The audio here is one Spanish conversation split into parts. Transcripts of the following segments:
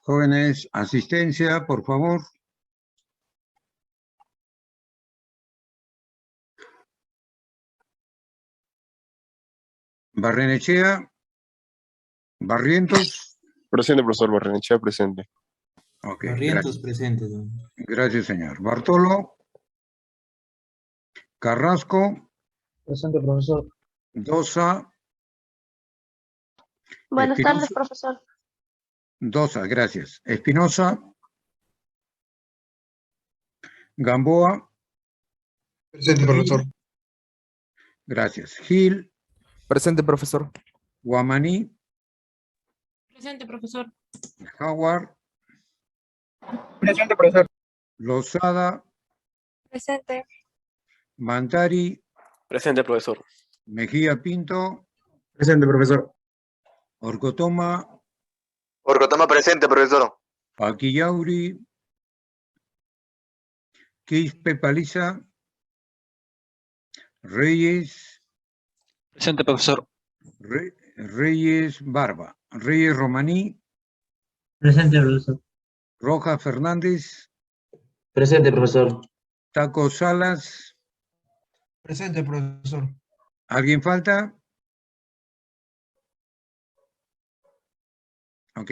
Jóvenes, asistencia, por favor. Barrenechea. Barrientos. Presente, profesor Barrenechea, presente. Ok, Barrientos gracias. presente, don. Gracias, señor. Bartolo. Carrasco. Presente, profesor. Dosa. Buenas tardes, Espinosa. profesor. Dosa, gracias. Espinosa. Gamboa. Presente, profesor. Gracias. Gil. Presente, profesor. Guamaní. Presente, profesor. Howard. Presente, profesor. Lozada. Presente. Mantari. Presente, profesor. Mejía Pinto. Presente, profesor. Orcotoma. Orcotoma presente, profesor. Paquillauri. Quispe Paliza. Reyes. Presente, profesor. Reyes Barba. Reyes Romaní. Presente, profesor. Rojas Fernández. Presente, profesor. Taco Salas. Presente, profesor. ¿Alguien falta? Ok.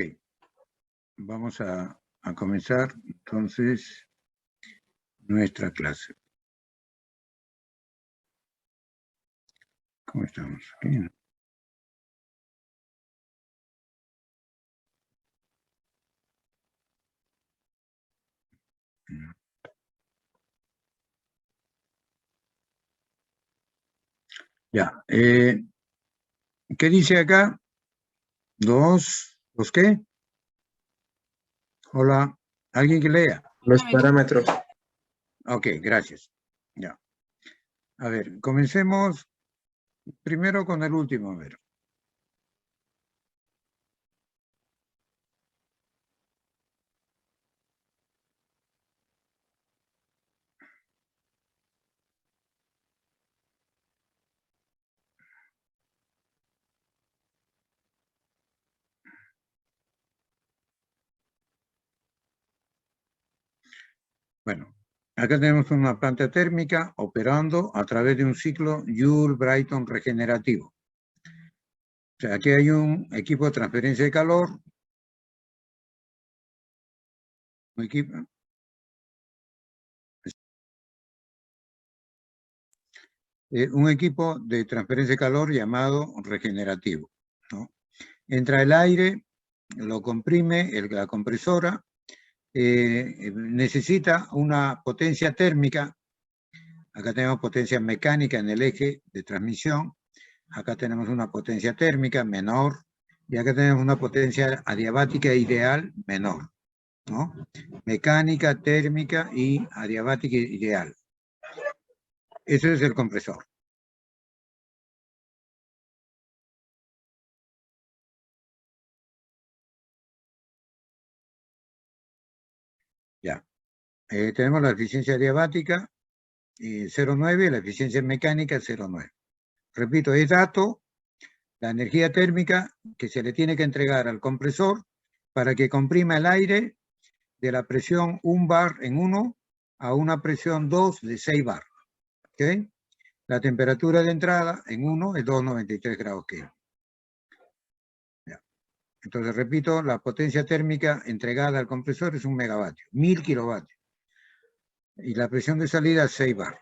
Vamos a comenzar entonces nuestra clase. ¿Cómo estamos? Aquí. Ya. ¿Qué dice acá? ¿Los qué? Hola. ¿Alguien que lea? Los parámetros. Ok, gracias. Ya. A ver, comencemos primero con el último. A ver. Bueno, acá tenemos una planta térmica operando a través de un ciclo Joule-Brayton regenerativo. O sea, aquí hay un equipo de transferencia de calor. Un equipo de transferencia de calor llamado regenerativo, ¿no? Entra el aire, lo comprime, la compresora, necesita una potencia térmica. Acá tenemos potencia mecánica en el eje de transmisión. Acá tenemos una potencia térmica menor. Y acá tenemos una potencia adiabática ideal menor, ¿no? Mecánica, térmica y adiabática ideal. Ese es el compresor. Ya. Tenemos la eficiencia adiabática 0,9, la eficiencia mecánica 0,9. Repito, es dato, la energía térmica que se le tiene que entregar al compresor para que comprima el aire de la presión 1 bar en 1 a una presión 2 de 6 bar. ¿Okay? La temperatura de entrada en 1 es 293 grados Kelvin. Entonces, repito, la potencia térmica entregada al compresor es 1 megavatio, 1000 kilovatios. Y la presión de salida es 6 bar.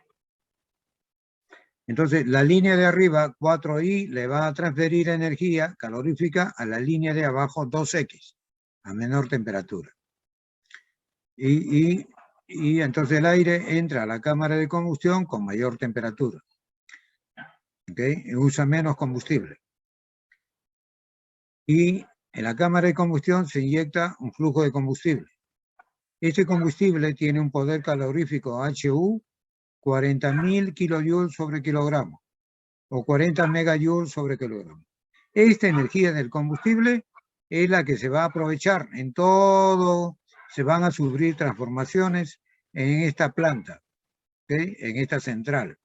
Entonces, la línea de arriba, 4i, le va a transferir energía calorífica a la línea de abajo, 2x, a menor temperatura. Y entonces el aire entra a la cámara de combustión con mayor temperatura. ¿Okay? Y usa menos combustible. Y en la cámara de combustión se inyecta un flujo de combustible. Este combustible tiene un poder calorífico HU 40.000 kilojoules sobre kilogramo o 40 megajoules sobre kilogramo. Esta energía del combustible es la que se va a aprovechar en todo, se van a sufrir transformaciones en esta planta, ¿okay? En esta central.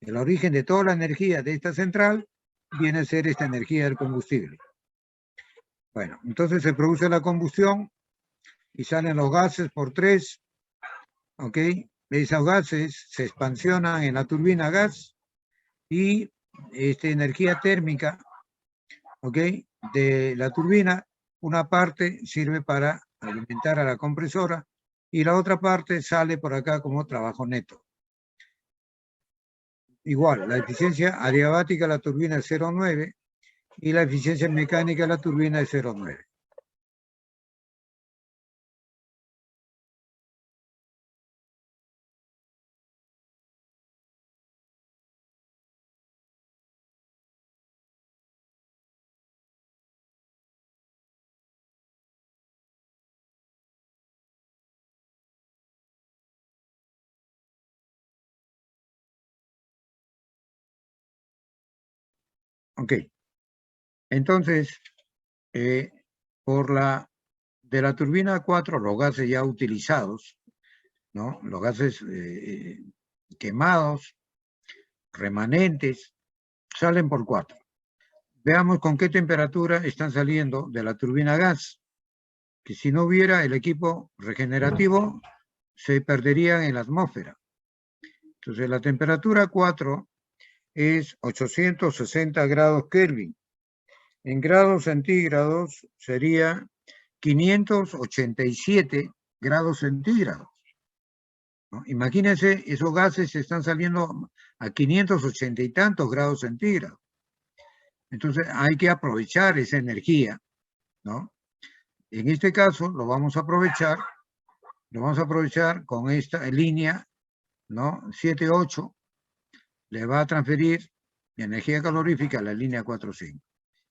El origen de toda la energía de esta central viene a ser esta energía del combustible. Bueno, entonces se produce la combustión y salen los gases por 3, ¿ok? Esos gases se expansionan en la turbina gas y energía térmica, ¿ok? De la turbina, una parte sirve para alimentar a la compresora y la otra parte sale por acá como trabajo neto. Igual, la eficiencia adiabática de la turbina es 0,9 y la eficiencia mecánica de la turbina es 0,9. Ok. Entonces, de la turbina 4, los gases ya utilizados, ¿no? Los gases quemados, remanentes, salen por 4. Veamos con qué temperatura están saliendo de la turbina gas, que si no hubiera el equipo regenerativo, se perderían en la atmósfera. Entonces, la temperatura 4 es 860 grados Kelvin. En grados centígrados sería 587 grados centígrados, ¿no? Imagínense, esos gases están saliendo a 580 y tantos grados centígrados. Entonces hay que aprovechar esa energía, ¿no? En este caso lo vamos a aprovechar con esta línea, ¿no? 7,8, le va a transferir energía calorífica a la línea 4,5.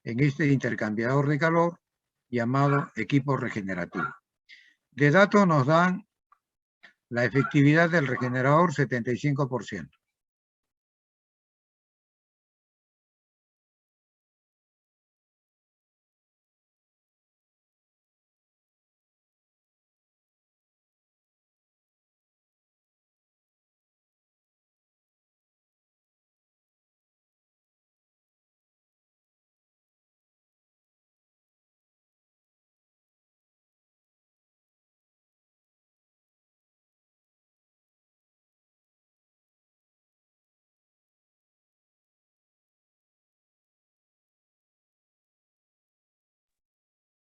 En este intercambiador de calor llamado equipo regenerativo. De datos nos dan la efectividad del regenerador 75%.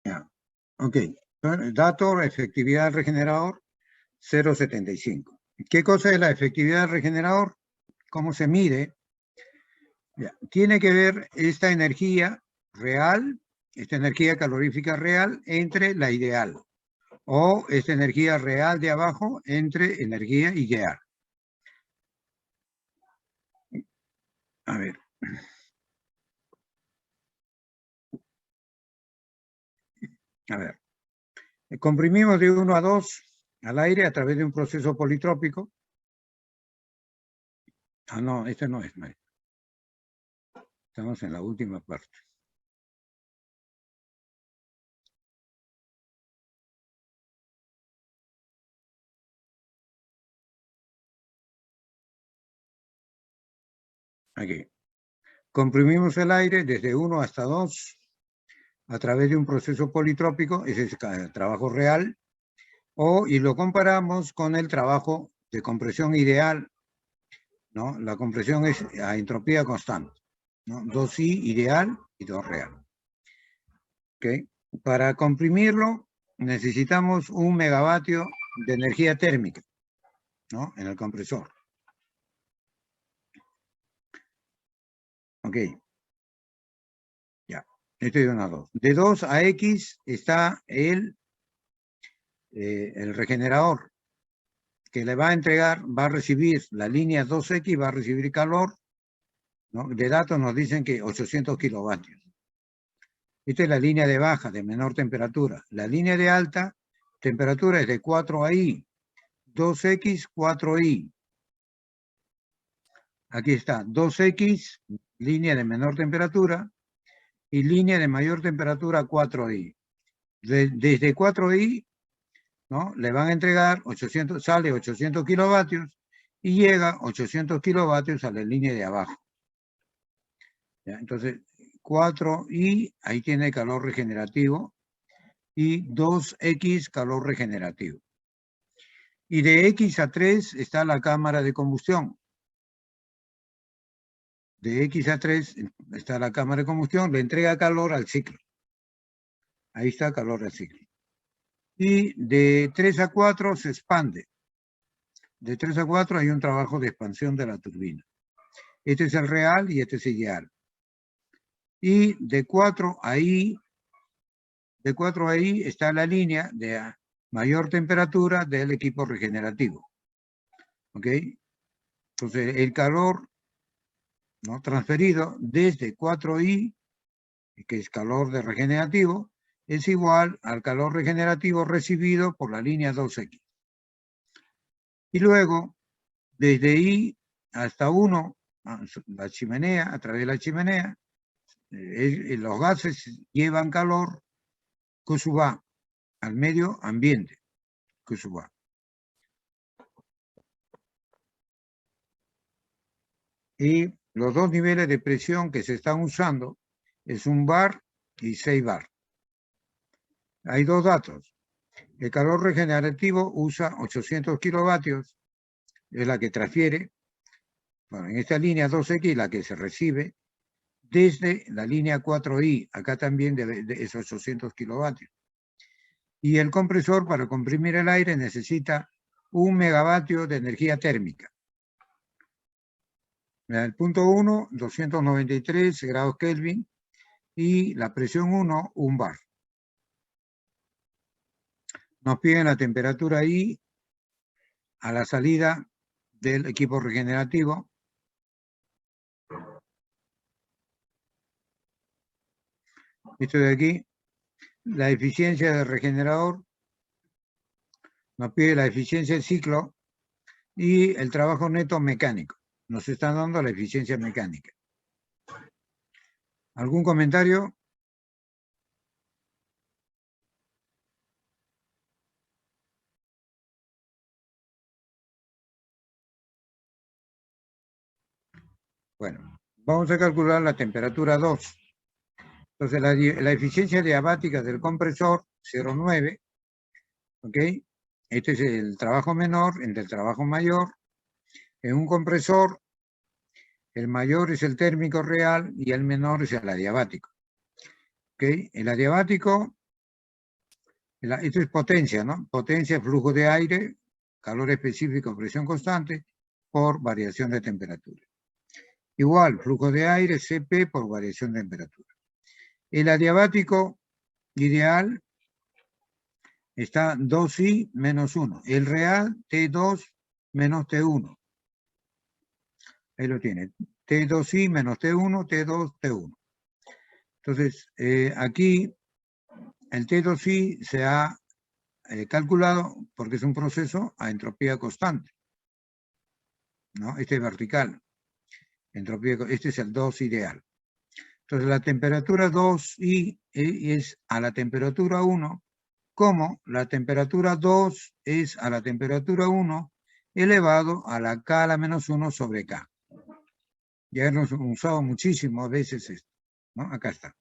Ya. Ok, dato, efectividad del regenerador 0,75. ¿Qué cosa es la efectividad del regenerador? ¿Cómo se mide? Ya. Tiene que ver esta energía real, esta energía calorífica real entre la ideal, o esta energía real de abajo entre energía ideal. A ver. A ver. Comprimimos de 1 a 2 al aire a través de un proceso politrópico. Ah, no, este no es. Estamos en la última parte. Aquí. Comprimimos el aire desde 1 hasta 2 a través de un proceso politrópico, ese es el trabajo real, y lo comparamos con el trabajo de compresión ideal, ¿no? La compresión es a entropía constante, ¿no? 2I ideal y 2 real. ¿Okay? Para comprimirlo necesitamos 1 megavatio de energía térmica, ¿no? En el compresor. Ok. Ya. Esto es de 1 a 2. De 2 a X está el regenerador, que le va a entregar, va a recibir la línea 2X, va a recibir calor, ¿no? De datos nos dicen que 800 kilovatios. Esta es la línea de baja, de menor temperatura. La línea de alta temperatura es de 4 a I, 2X, 4I. Aquí está, 2X, línea de menor temperatura, y línea de mayor temperatura 4I. Desde 4I, ¿no? Le van a entregar 800, sale 800 kilovatios y llega 800 kilovatios a la línea de abajo. ¿Ya? Entonces, 4I, ahí tiene calor regenerativo, y 2X calor regenerativo. Y de X a 3 está la cámara de combustión. De X a 3 está la cámara de combustión, le entrega calor al ciclo. Ahí está calor al ciclo. Y de 3 a 4 se expande. De 3 a 4 hay un trabajo de expansión de la turbina. Este es el real y este es el ideal. Y de 4 ahí está la línea de mayor temperatura del equipo regenerativo. ¿Ok? Entonces, el calor, ¿no?, transferido desde 4i, que es calor de regenerativo, es igual al calor regenerativo recibido por la línea 2X. Y luego, desde I hasta 1, la chimenea, a través de la chimenea, los gases llevan calor Q sub A al medio ambiente, Q sub A. Y los dos niveles de presión que se están usando es 1 bar y 6 bar. Hay dos datos. El calor regenerativo usa 800 kilovatios, es la que transfiere, bueno, en esta línea 2X, la que se recibe, desde la línea 4i, acá también de esos 800 kilovatios. Y el compresor, para comprimir el aire, necesita 1 megavatio de energía térmica. El punto 1, 293 grados Kelvin, y la presión 1, 1 bar. Nos piden la temperatura I a la salida del equipo regenerativo. Esto de aquí, la eficiencia del regenerador, nos pide la eficiencia del ciclo y el trabajo neto mecánico. Nos están dando la eficiencia mecánica. ¿Algún comentario? Bueno, vamos a calcular la temperatura 2. Entonces, la eficiencia diabática del compresor, 0,9, ¿ok? Este es el trabajo menor entre el trabajo mayor. En un compresor, el mayor es el térmico real y el menor es el adiabático. ¿Ok? El adiabático, esto es potencia, ¿no? Potencia, flujo de aire, calor específico, presión constante, por variación de temperatura. Igual, flujo de aire, Cp por variación de temperatura. El adiabático ideal está 2i menos 1. El real, T2 menos T1. Ahí lo tiene. T2i menos T1, T2, T1. Entonces, aquí el T2i se ha calculado porque es un proceso a entropía constante, ¿no? Este es vertical. Entropía, este es el 2 ideal. Entonces, la temperatura 2i es a la temperatura 1, como la temperatura 2 es a la temperatura 1 elevado a la K a la menos 1 sobre K. Ya hemos usado muchísimas veces esto, ¿no? Acá está.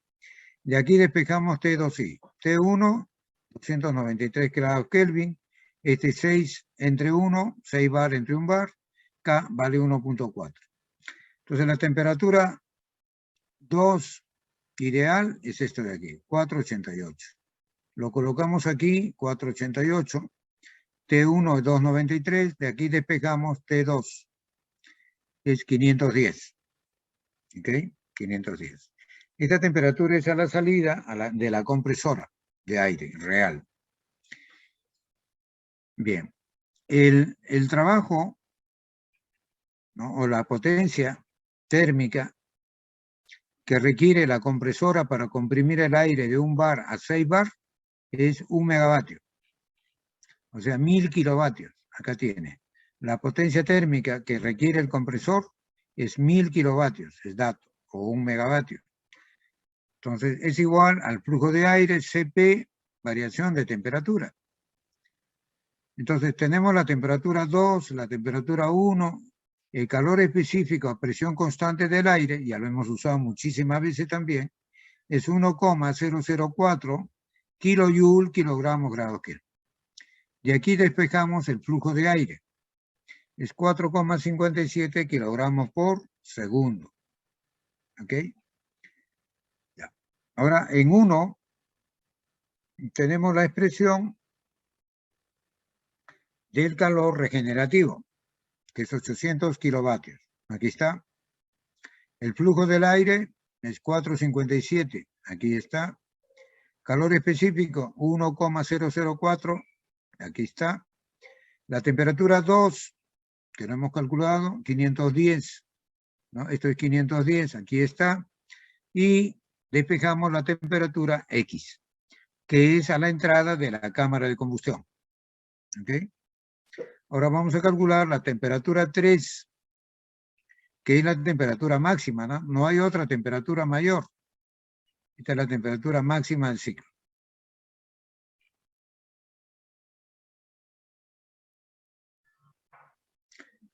De aquí despejamos T2i. T1, 293 grados Kelvin. Este 6 entre 1, 6 bar entre 1 bar. K vale 1.4. Entonces la temperatura 2 ideal es esto de aquí, 488. Lo colocamos aquí, 488. T1 es 293. De aquí despejamos T2. Es 510. ¿Ok? 510. Esta temperatura es a la salida de la compresora de aire real. Bien. El trabajo, ¿no?, o la potencia térmica que requiere la compresora para comprimir el aire de 1 bar a 6 bar es 1 megavatio. O sea, 1000 kilovatios. Acá tiene. La potencia térmica que requiere el compresor es 1000 kilovatios, es dato, o 1 megavatio. Entonces, es igual al flujo de aire, Cp, variación de temperatura. Entonces, tenemos la temperatura 2, la temperatura 1, el calor específico a presión constante del aire, ya lo hemos usado muchísimas veces también, es 1,004 kilojoule, kilogramos, grados Kelvin. De aquí despejamos el flujo de aire. Es 4,57 kilogramos por segundo. ¿Ok? Ya. Ahora, en 1 tenemos la expresión del calor regenerativo, que es 800 kilovatios. Aquí está. El flujo del aire es 457. Aquí está. Calor específico, 1,004. Aquí está. La temperatura 2, que lo hemos calculado, 510. ¿No? Esto es 510, aquí está. Y despejamos la temperatura X, que es a la entrada de la cámara de combustión. ¿Ok? Ahora vamos a calcular la temperatura 3, que es la temperatura máxima, ¿no? No hay otra temperatura mayor. Esta es la temperatura máxima del ciclo.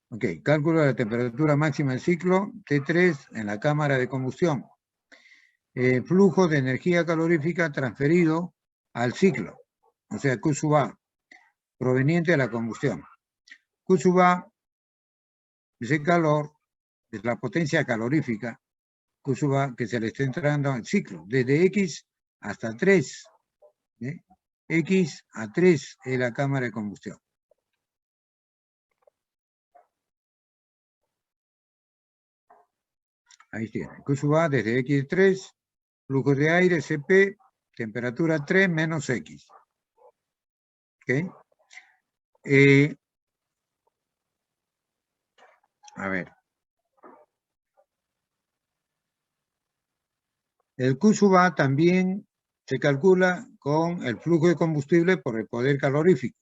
Ok, cálculo de la temperatura máxima del ciclo, T3 en la cámara de combustión. Flujo de energía calorífica transferido al ciclo, o sea, Q sub A, proveniente de la combustión. Q sub A es el calor, es la potencia calorífica, Q sub A, que se le está entrando al ciclo, desde X hasta 3. ¿Sí? X a 3 es la cámara de combustión. Ahí tiene. Q sub A desde X3, flujo de aire, Cp, temperatura 3 menos X. ¿Ok? A ver. El Q sub A también se calcula con el flujo de combustible por el poder calorífico.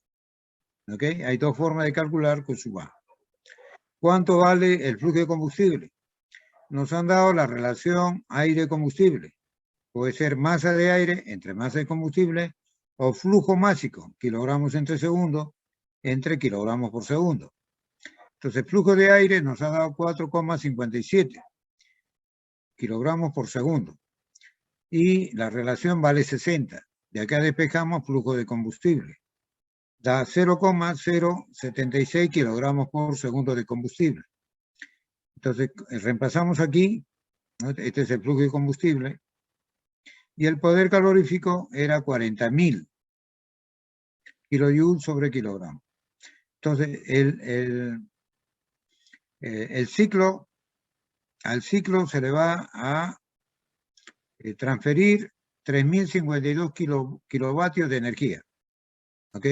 ¿Ok? Hay dos formas de calcular Q sub A. ¿Cuánto vale el flujo de combustible? Nos han dado la relación aire-combustible. Puede ser masa de aire entre masa de combustible o flujo másico, kilogramos entre segundo, entre kilogramos por segundo. Entonces, el flujo de aire nos ha dado 4,57 kilogramos por segundo. Y la relación vale 60. De acá despejamos flujo de combustible. Da 0,076 kilogramos por segundo de combustible. Entonces, reemplazamos aquí, ¿no? Este es el flujo de combustible, y el poder calorífico era 40.000 kilojoules sobre kilogramo. Entonces, el ciclo, al ciclo se le va a transferir 3.052 kilovatios de energía. ¿Ok?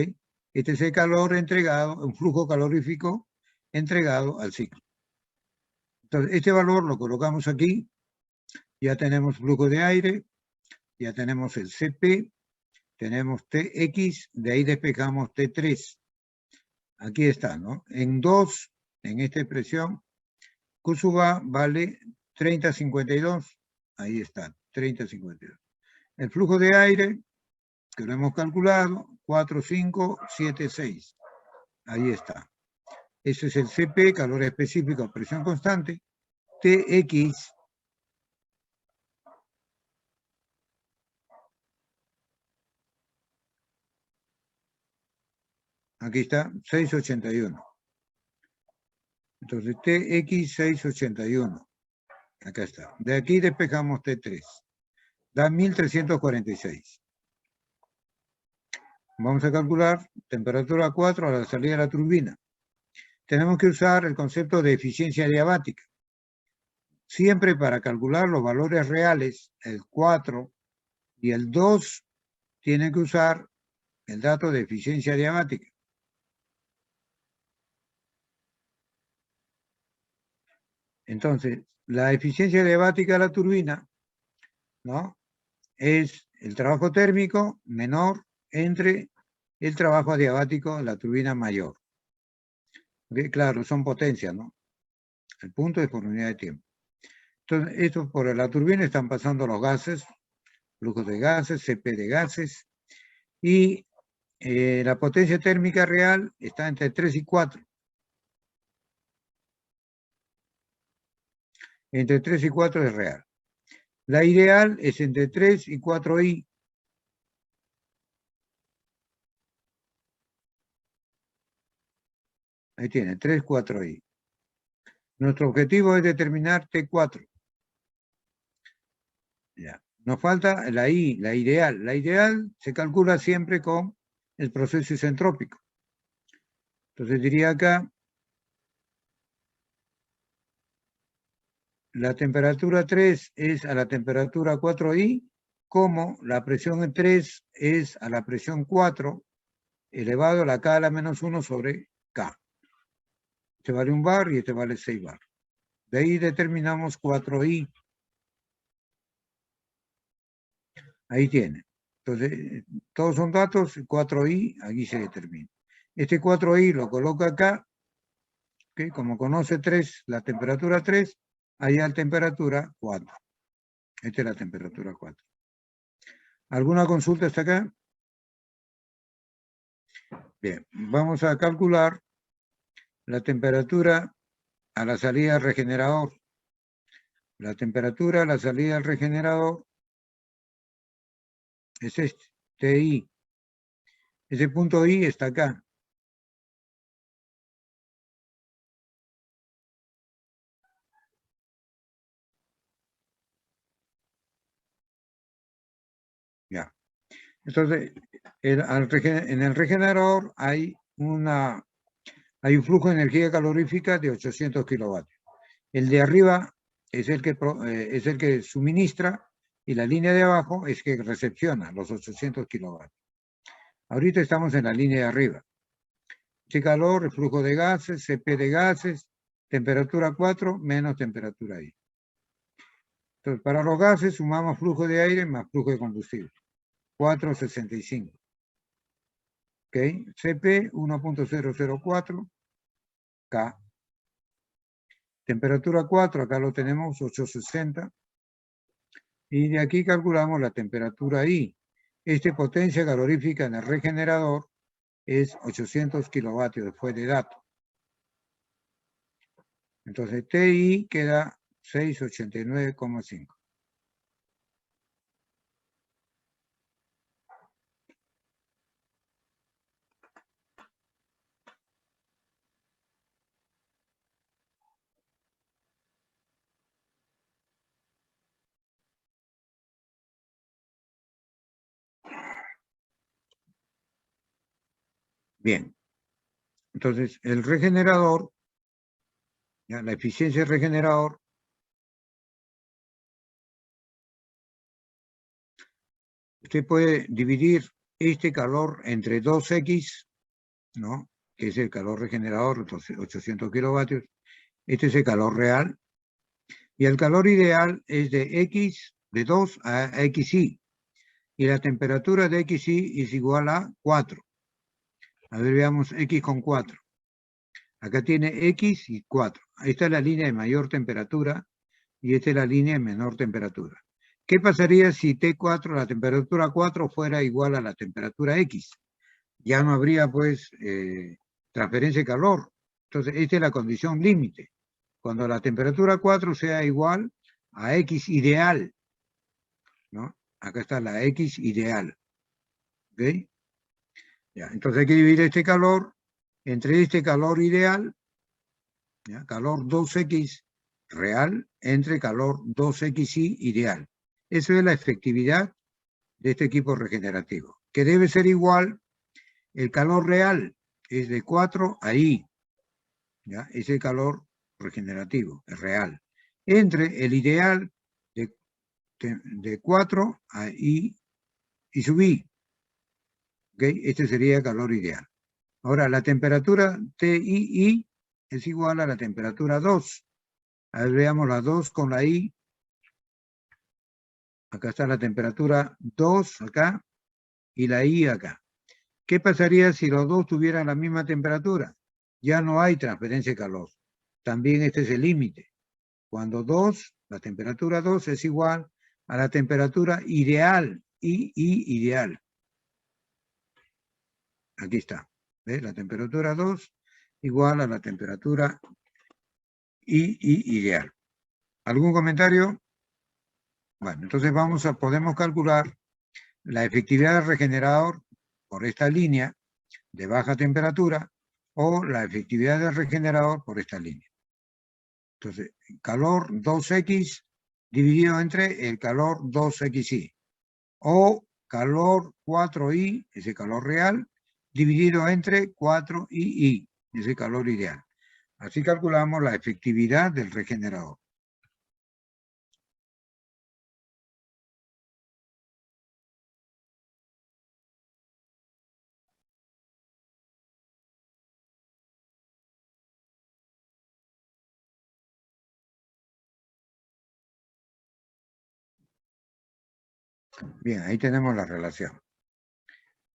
Este es el calor entregado, un flujo calorífico entregado al ciclo. Entonces, este valor lo colocamos aquí. Ya tenemos flujo de aire, ya tenemos el Cp, tenemos Tx, de ahí despejamos T3. Aquí está, ¿no? En 2, en esta expresión, Q sub A vale 30,52. Ahí está, 30,52. El flujo de aire, que lo hemos calculado, 4,576. Ahí está. Ese es el Cp, calor específico, presión constante. Tx, aquí está, 681. Entonces, Tx 681. Acá está. De aquí despejamos T3. Da 1.346. Vamos a calcular temperatura 4 a la salida de la turbina. Tenemos que usar el concepto de eficiencia adiabática. Siempre para calcular los valores reales, el 4 y el 2 tienen que usar el dato de eficiencia adiabática. Entonces, la eficiencia adiabática de la turbina, ¿no?, es el trabajo térmico menor entre el trabajo adiabático de la turbina mayor. ¿Okay? Claro, son potencias, ¿no? El punto es por unidad de tiempo. Entonces, esto por la turbina están pasando los gases, flujos de gases, Cp de gases, y la potencia térmica real está entre 3 y 4. Entre 3 y 4 es real. La ideal es entre 3 y 4i. Ahí tiene, 3, 4i. Nuestro objetivo es determinar T4. Ya. Nos falta la I, la ideal. La ideal se calcula siempre con el proceso isentrópico. Entonces diría acá, la temperatura 3 es a la temperatura 4i, como la presión 3 es a la presión 4 elevado a la K a la menos 1 sobre K. Este vale 1 bar y este vale 6 bar. De ahí determinamos 4i. Ahí tiene. Entonces, todos son datos, 4i, aquí se determina. Este 4i lo coloca acá, ¿okay? Como conoce 3, la temperatura 3, allá la temperatura 4. Esta es la temperatura 4. ¿Alguna consulta hasta acá? Bien, vamos a calcular la temperatura a la salida del regenerador. La temperatura a la salida del regenerador es este, TI. Ese punto I está acá. Ya. Entonces, en el regenerador hay un flujo de energía calorífica de 800 kilovatios. El de arriba es el que suministra y la línea de abajo es que recepciona los 800 kilovatios. Ahorita estamos en la línea de arriba. Este calor, el flujo de gases, CP de gases, temperatura 4 menos temperatura I. Entonces, para los gases sumamos flujo de aire más flujo de combustible. 465. ¿Ok? CP 1.004 K. Temperatura 4, acá lo tenemos, 860. Y de aquí calculamos la temperatura I. Potencia calorífica en el regenerador es 800 kilovatios después de dato. Entonces TI queda 689,5. Bien. Entonces, el regenerador, ya, la eficiencia del regenerador, usted puede dividir este calor entre 2X, ¿no? Que es el calor regenerador, entonces 800 kilovatios. Este es el calor real. Y el calor ideal es de X, de 2 a XI. Y la temperatura de XI es igual a 4. A ver, veamos X con 4. Acá tiene X y 4. Esta es la línea de mayor temperatura y esta es la línea de menor temperatura. ¿Qué pasaría si T4, la temperatura 4, fuera igual a la temperatura X? Ya no habría, pues, transferencia de calor. Entonces, esta es la condición límite. Cuando la temperatura 4 sea igual a X ideal, ¿no? Acá está la X ideal. ¿Ok? Ya, entonces hay que dividir este calor entre este calor ideal, ¿ya? Calor 2X real, entre calor 2XI ideal. Eso es la efectividad de este equipo regenerativo, que debe ser igual, el calor real es de 4 a I, ¿ya? Es el calor regenerativo, es real, entre el ideal de 4 a I y sub I. ¿Okay? Este sería el calor ideal. Ahora, la temperatura TII es igual a la temperatura 2. A ver, veamos la 2 con la I. Acá está la temperatura 2 acá y la I acá. ¿Qué pasaría si los dos tuvieran la misma temperatura? Ya no hay transferencia de calor. También este es el límite. Cuando 2, la temperatura 2 es igual a la temperatura ideal, II ideal. Aquí está. ¿Ves? La temperatura 2 igual a la temperatura II ideal. ¿Algún comentario? Bueno, entonces podemos calcular la efectividad del regenerador por esta línea de baja temperatura o la efectividad del regenerador por esta línea. Entonces, calor 2X dividido entre el calor 2XY, o calor 4I, ese calor real, dividido entre 4II, ese calor ideal. Así calculamos la efectividad del regenerador. Bien, ahí tenemos la relación,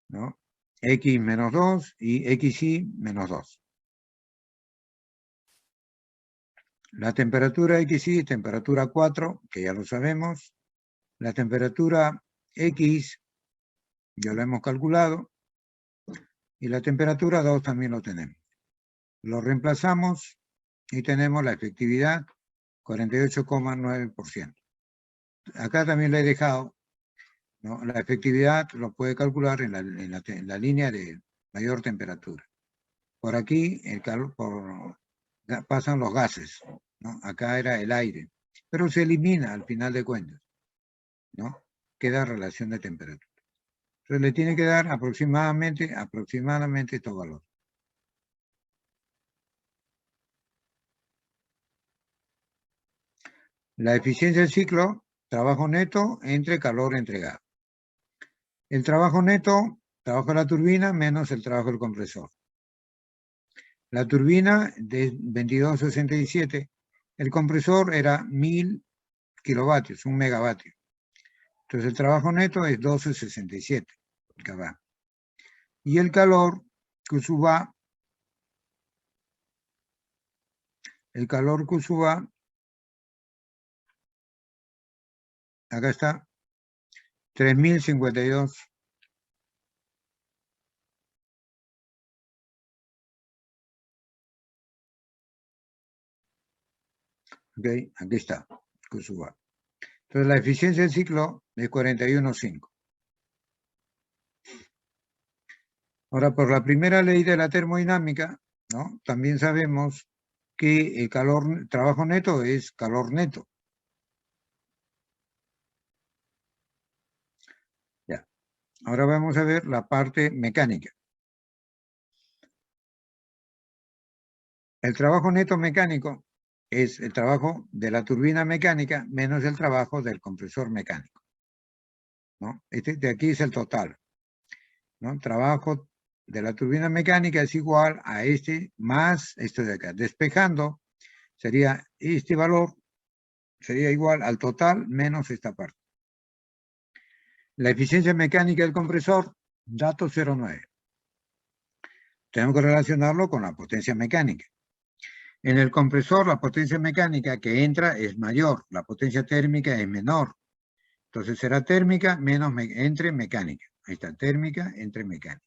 ¿no? X menos 2 y XY menos 2. La temperatura XY es temperatura 4, que ya lo sabemos. La temperatura X, ya lo hemos calculado. Y la temperatura 2 también lo tenemos. Lo reemplazamos y tenemos la efectividad 48,9%. Acá también le he dejado, ¿no? La efectividad lo puede calcular en la línea de mayor temperatura. Por aquí el calor, pasan los gases, ¿no? Acá era el aire, pero se elimina al final de cuentas, ¿no? Queda relación de temperatura. Entonces le tiene que dar aproximadamente estos valores. La eficiencia del ciclo, trabajo neto entre calor entregado. El trabajo neto, trabajo de la turbina menos el trabajo del compresor. La turbina de 2267, el compresor era 1000 kilovatios, 1 megavatio. Entonces el trabajo neto es 1267 kW. Y el calor Q sub A, acá está, 3052. Ok, aquí está, Q sub A. Entonces la eficiencia del ciclo es 41,5. Ahora, por la primera ley de la termodinámica, ¿no? También sabemos que el trabajo neto es calor neto. Ya. Ahora vamos a ver la parte mecánica. El trabajo neto mecánico es el trabajo de la turbina mecánica menos el trabajo del compresor mecánico, ¿no? Este de aquí es el total, ¿no? Trabajo de la turbina mecánica es igual a este más esto de acá. Despejando, sería este valor, sería igual al total menos esta parte. La eficiencia mecánica del compresor, dato 0,9. Tenemos que relacionarlo con la potencia mecánica. En el compresor, la potencia mecánica que entra es mayor, la potencia térmica es menor. Entonces será térmica menos entre mecánica. Ahí está, térmica entre mecánica.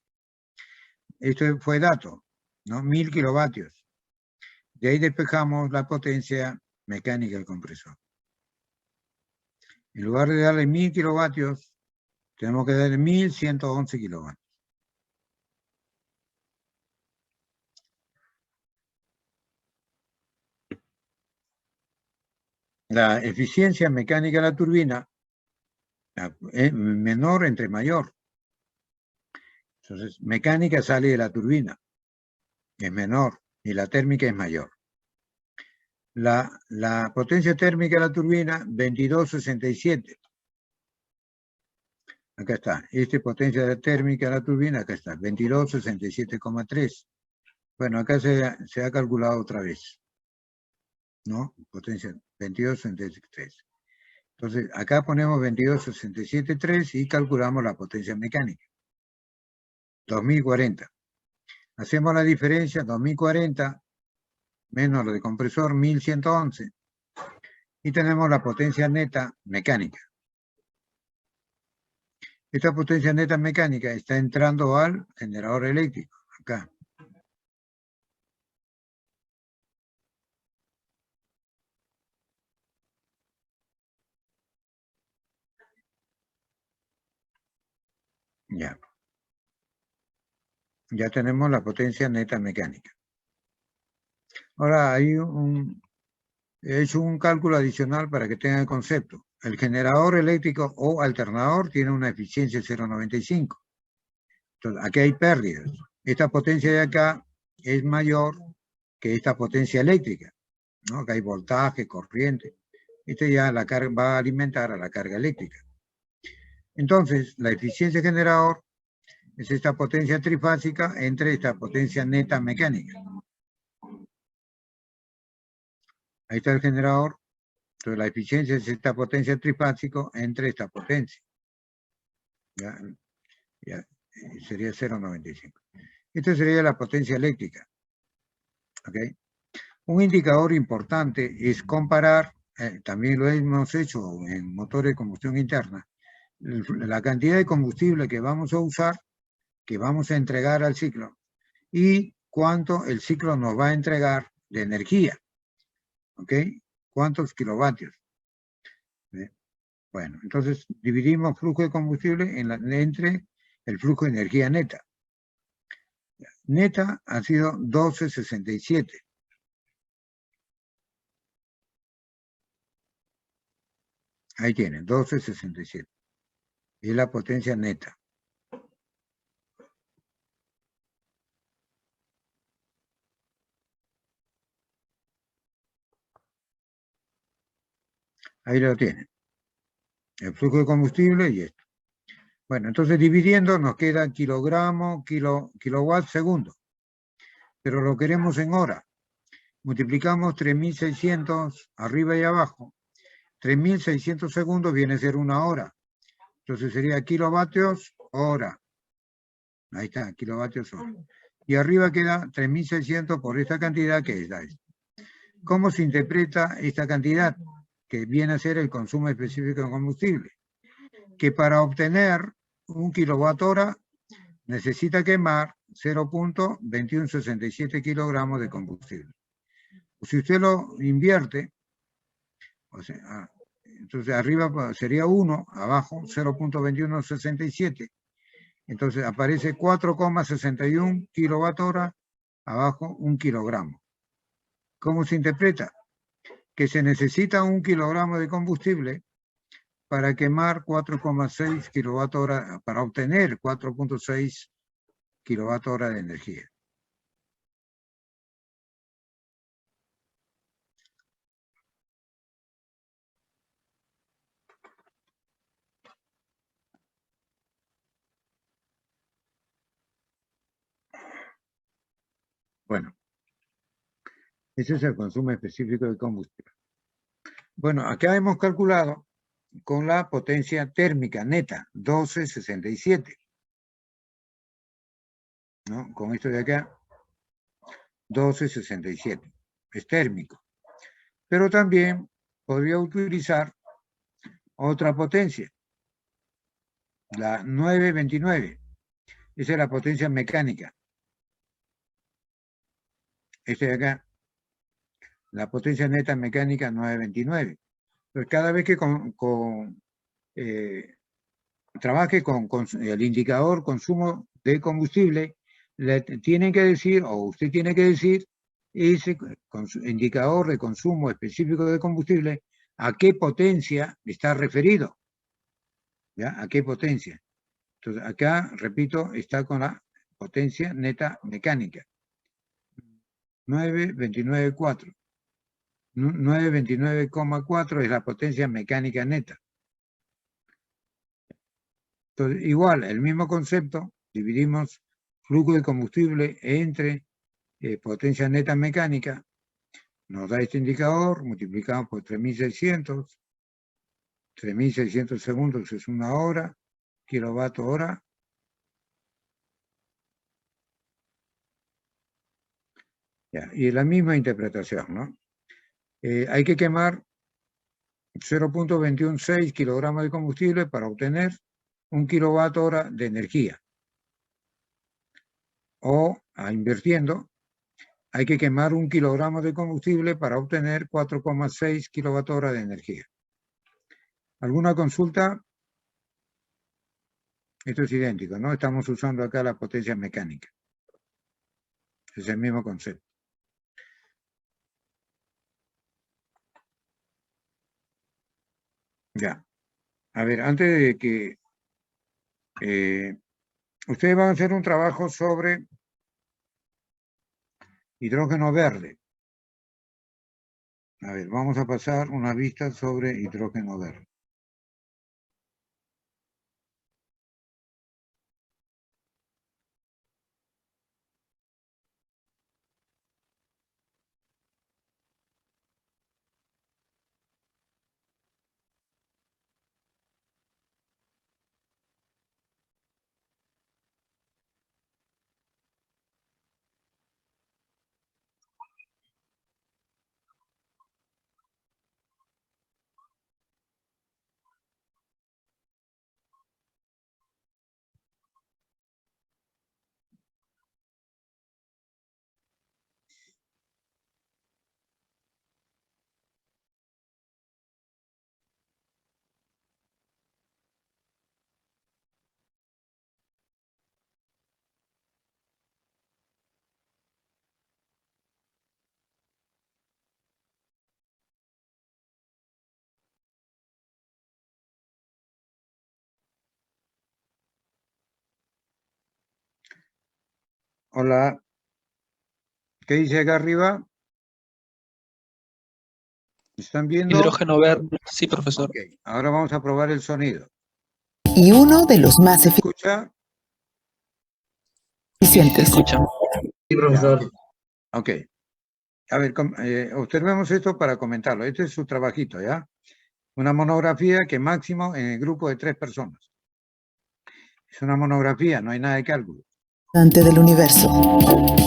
Esto fue dato, ¿no? 1000 kilovatios. De ahí despejamos la potencia mecánica del compresor. En lugar de darle 1000 kilovatios, tenemos que darle 1111 kilovatios. La eficiencia mecánica de la turbina es menor entre mayor. Entonces, mecánica sale de la turbina, es menor, y la térmica es mayor. La potencia térmica de la turbina, 2267. Acá está, potencia térmica de la turbina, acá está, 2267,3. Bueno, acá se ha calculado otra vez, ¿no? Potencia 2263. Entonces, acá ponemos 2267,3 y calculamos la potencia mecánica. 2040. Hacemos la diferencia, 2040 menos lo de compresor, 1111. Y tenemos la potencia neta mecánica. Esta potencia neta mecánica está entrando al generador eléctrico, acá. Ya. Ya tenemos la potencia neta mecánica. Ahora he hecho un cálculo adicional para que tengan el concepto. El generador eléctrico o alternador tiene una eficiencia de 0,95. Entonces, aquí hay pérdidas. Esta potencia de acá es mayor que esta potencia eléctrica, ¿no? Acá hay voltaje, corriente. Este ya la carga va a alimentar a la carga eléctrica. Entonces, la eficiencia del generador es esta potencia trifásica entre esta potencia neta mecánica. Ahí está el generador. Entonces, la eficiencia es esta potencia trifásica entre esta potencia. Ya sería 0,95. Esta sería la potencia eléctrica. ¿Ok? Un indicador importante es comparar, también lo hemos hecho en motores de combustión interna, la cantidad de combustible que vamos a usar, que vamos a entregar al ciclo, y cuánto el ciclo nos va a entregar de energía. ¿Ok? ¿Cuántos kilovatios? Bueno, entonces dividimos flujo de combustible entre el flujo de energía neta. Neta ha sido 1267. Ahí tienen, 1267. Es la potencia neta. Ahí lo tienen. El flujo de combustible y esto. Bueno, entonces dividiendo nos queda kilogramo, kilowatt segundo. Pero lo queremos en hora. Multiplicamos 3600 arriba y abajo. 3600 segundos viene a ser una hora. Entonces sería kilovatios hora. Ahí está, kilovatios hora. Y arriba queda 3600 por esta cantidad que es la esta. ¿Cómo se interpreta esta cantidad? Que viene a ser el consumo específico de combustible. Que para obtener 1 kilowatt hora necesita quemar 0.2167 kilogramos de combustible. Si usted lo invierte, o sea, entonces arriba sería 1, abajo 0.2167. Entonces aparece 4,61 kilowatt hora, abajo 1 kilogramo. ¿Cómo se interpreta? Que se necesita 1 kilogramo de combustible para quemar 4,6 kilowatt hora, para obtener 4,6 kilowatt hora de energía. Bueno, ese es el consumo específico de combustible. Bueno, acá hemos calculado con la potencia térmica neta, 1267. ¿No? Con esto de acá, 1267. Es térmico. Pero también podría utilizar otra potencia, la 929. Esa es la potencia mecánica. Este de acá, la potencia neta mecánica 929. Entonces, cada vez que trabaje con el indicador consumo de combustible, le tienen que decir, o usted tiene que decir, ese indicador de consumo específico de combustible, ¿a qué potencia está referido? ¿Ya? ¿A qué potencia? Entonces, acá, repito, está con la potencia neta mecánica. 929,4. 929,4 es la potencia mecánica neta. Entonces, igual, el mismo concepto, dividimos flujo de combustible entre potencia neta mecánica, nos da este indicador, multiplicamos por 3600, 3600 segundos es una hora, kilowatt hora. Ya, y la misma interpretación, ¿no? Hay que quemar 0.216 kilogramos de combustible para obtener 1 kilowatt hora de energía. O, invirtiendo, hay que quemar 1 kilogramo de combustible para obtener 4,6 kilowatt hora de energía. ¿Alguna consulta? Esto es idéntico, ¿no? Estamos usando acá la potencia mecánica. Es el mismo concepto. Ya. A ver, antes de que ustedes van a hacer un trabajo sobre hidrógeno verde. A ver, vamos a pasar una vista sobre hidrógeno verde. Hola. ¿Qué dice acá arriba? ¿Están viendo? Hidrógeno verde. Sí, profesor. Ok, ahora vamos a probar el sonido. Y uno de los más ¿Escucha? eficientes. Escucha. Sí, profesor. Ok. A ver, observemos esto para comentarlo. Este es su trabajito, ¿ya? Una monografía que máximo en el grupo de 3 personas. Es una monografía, no hay nada de cálculo. Del universo.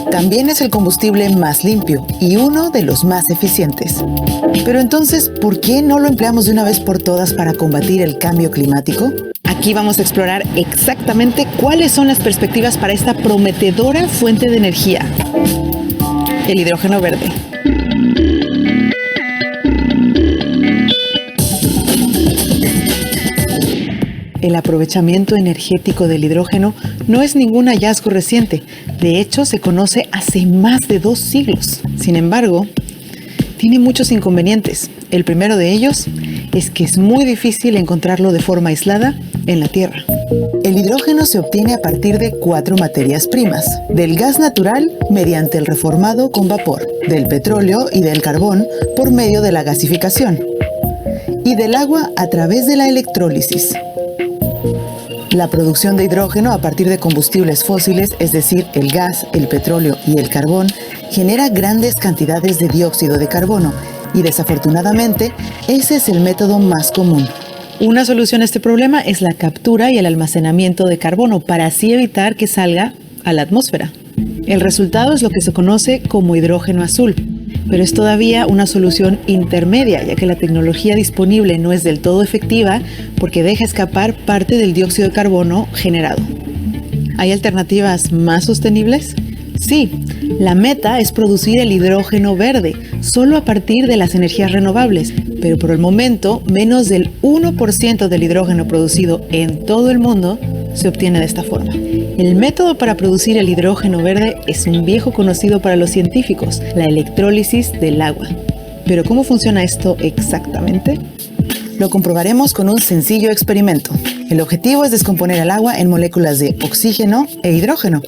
También es el combustible más limpio y uno de los más eficientes. Pero entonces, ¿por qué no lo empleamos de una vez por todas para combatir el cambio climático? Aquí vamos a explorar exactamente cuáles son las perspectivas para esta prometedora fuente de energía, el hidrógeno verde. El aprovechamiento energético del hidrógeno no es ningún hallazgo reciente. De hecho, se conoce hace más de 2 siglos. Sin embargo, tiene muchos inconvenientes. El primero de ellos es que es muy difícil encontrarlo de forma aislada en la Tierra. El hidrógeno se obtiene a partir de 4 materias primas: del gas natural mediante el reformado con vapor, del petróleo y del carbón por medio de la gasificación, y del agua a través de la electrólisis. La producción de hidrógeno a partir de combustibles fósiles, es decir, el gas, el petróleo y el carbón, genera grandes cantidades de dióxido de carbono y desafortunadamente ese es el método más común. Una solución a este problema es la captura y el almacenamiento de carbono para así evitar que salga a la atmósfera. El resultado es lo que se conoce como hidrógeno azul, pero es todavía una solución intermedia, ya que la tecnología disponible no es del todo efectiva porque deja escapar parte del dióxido de carbono generado. ¿Hay alternativas más sostenibles? Sí, la meta es producir el hidrógeno verde, solo a partir de las energías renovables, pero por el momento menos del 1% del hidrógeno producido en todo el mundo se obtiene de esta forma. El método para producir el hidrógeno verde es un viejo conocido para los científicos, la electrólisis del agua. ¿Pero cómo funciona esto exactamente? Lo comprobaremos con un sencillo experimento. El objetivo es descomponer el agua en moléculas de oxígeno e hidrógeno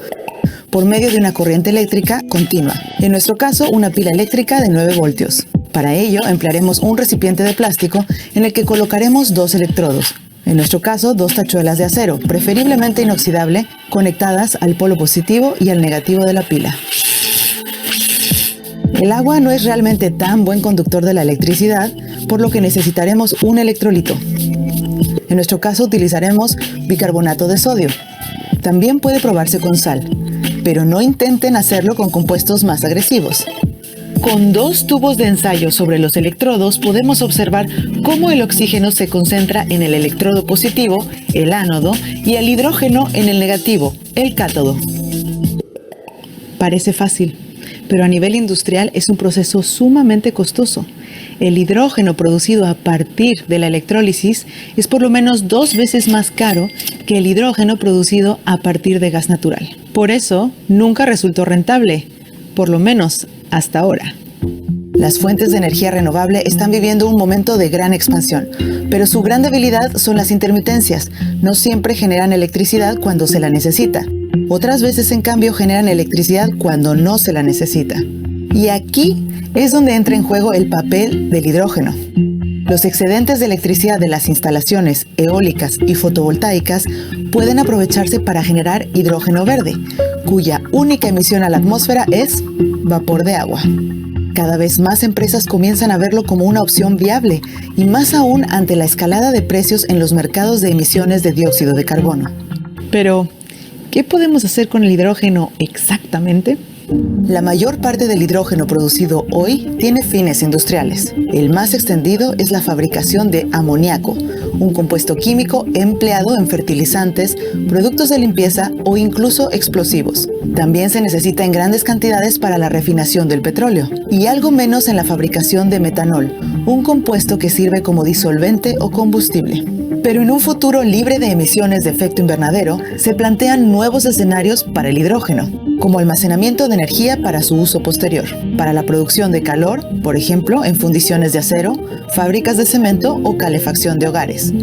por medio de una corriente eléctrica continua, en nuestro caso una pila eléctrica de 9 voltios. Para ello emplearemos un recipiente de plástico en el que colocaremos 2 electrodos, en nuestro caso 2 tachuelas de acero, preferiblemente inoxidable, conectadas al polo positivo y al negativo de la pila. El agua no es realmente tan buen conductor de la electricidad, por lo que necesitaremos un electrolito. En nuestro caso utilizaremos bicarbonato de sodio. También puede probarse con sal, pero no intenten hacerlo con compuestos más agresivos. Con 2 tubos de ensayo sobre los electrodos podemos observar cómo el oxígeno se concentra en el electrodo positivo, el ánodo, y el hidrógeno en el negativo, el cátodo. Parece fácil, pero a nivel industrial es un proceso sumamente costoso. El hidrógeno producido a partir de la electrólisis es por lo menos 2 veces más caro que el hidrógeno producido a partir de gas natural. Por eso, nunca resultó rentable. por lo menos hasta ahora. Las fuentes de energía renovable están viviendo un momento de gran expansión, pero su gran debilidad son las intermitencias. No siempre generan electricidad cuando se la necesita. Otras veces, en cambio, generan electricidad cuando no se la necesita. Y aquí es donde entra en juego el papel del hidrógeno. Los excedentes de electricidad de las instalaciones eólicas y fotovoltaicas pueden aprovecharse para generar hidrógeno verde, cuya única emisión a la atmósfera es vapor de agua. Cada vez más empresas comienzan a verlo como una opción viable, y más aún ante la escalada de precios en los mercados de emisiones de dióxido de carbono. Pero, ¿qué podemos hacer con el hidrógeno exactamente? La mayor parte del hidrógeno producido hoy tiene fines industriales. El más extendido es la fabricación de amoníaco, un compuesto químico empleado en fertilizantes, productos de limpieza o incluso explosivos. También se necesita en grandes cantidades para la refinación del petróleo, y algo menos en la fabricación de metanol, un compuesto que sirve como disolvente o combustible. Pero en un futuro libre de emisiones de efecto invernadero, se plantean nuevos escenarios para el hidrógeno, como almacenamiento de energía para su uso posterior, para la producción de calor, por ejemplo, en fundiciones de acero, fábricas de cemento o calefacción de hogares,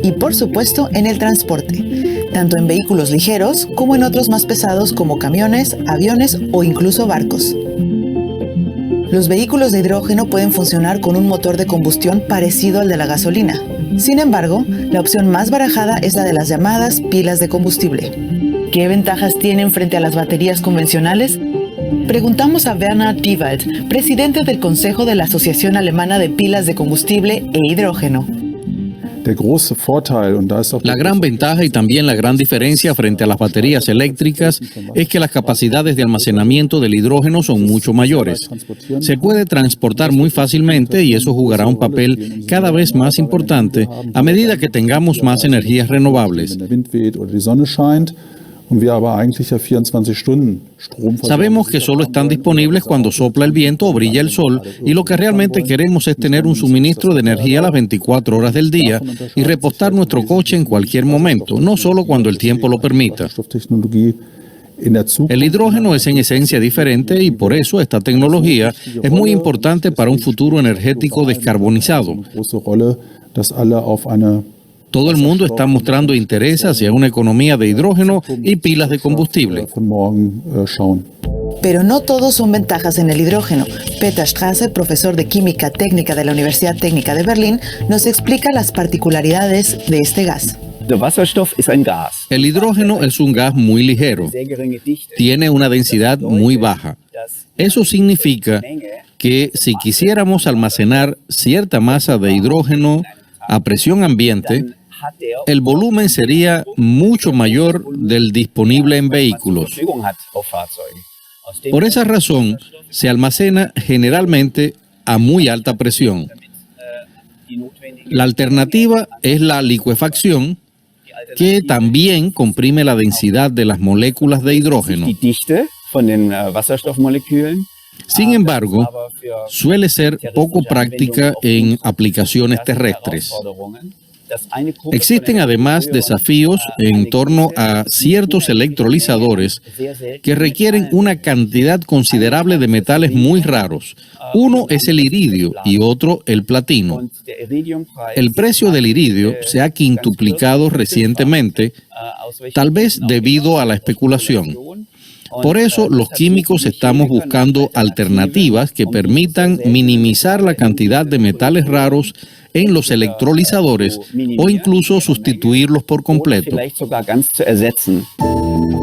y por supuesto en el transporte, tanto en vehículos ligeros como en otros más pesados como camiones, aviones o incluso barcos. Los vehículos de hidrógeno pueden funcionar con un motor de combustión parecido al de la gasolina. Sin embargo, la opción más barajada es la de las llamadas pilas de combustible. ¿Qué ventajas tienen frente a las baterías convencionales? Preguntamos a Bernhard Diewald, presidente del Consejo de la Asociación Alemana de Pilas de Combustible e Hidrógeno. La gran ventaja y también la gran diferencia frente a las baterías eléctricas es que las capacidades de almacenamiento del hidrógeno son mucho mayores. Se puede transportar muy fácilmente y eso jugará un papel cada vez más importante a medida que tengamos más energías renovables. Sabemos que solo están disponibles cuando sopla el viento o brilla el sol, y lo que realmente queremos es tener un suministro de energía a las 24 horas del día y repostar nuestro coche en cualquier momento, no solo cuando el tiempo lo permita. El hidrógeno es en esencia diferente y por eso esta tecnología es muy importante para un futuro energético descarbonizado. Todo el mundo está mostrando interés hacia una economía de hidrógeno y pilas de combustible. Pero no todos son ventajas en el hidrógeno. Peter Strasser, profesor de Química Técnica de la Universidad Técnica de Berlín, nos explica las particularidades de este gas. El hidrógeno es un gas muy ligero. Tiene una densidad muy baja. Eso significa que si quisiéramos almacenar cierta masa de hidrógeno a presión ambiente, el volumen sería mucho mayor del disponible en vehículos. Por esa razón, se almacena generalmente a muy alta presión. La alternativa es la licuefacción, que también comprime la densidad de las moléculas de hidrógeno. Sin embargo, suele ser poco práctica en aplicaciones terrestres. Existen además desafíos en torno a ciertos electrolizadores que requieren una cantidad considerable de metales muy raros. Uno es el iridio y otro el platino. El precio del iridio se ha quintuplicado recientemente, tal vez debido a la especulación. Por eso, los químicos estamos buscando alternativas que permitan minimizar la cantidad de metales raros en los electrolizadores o incluso sustituirlos por completo.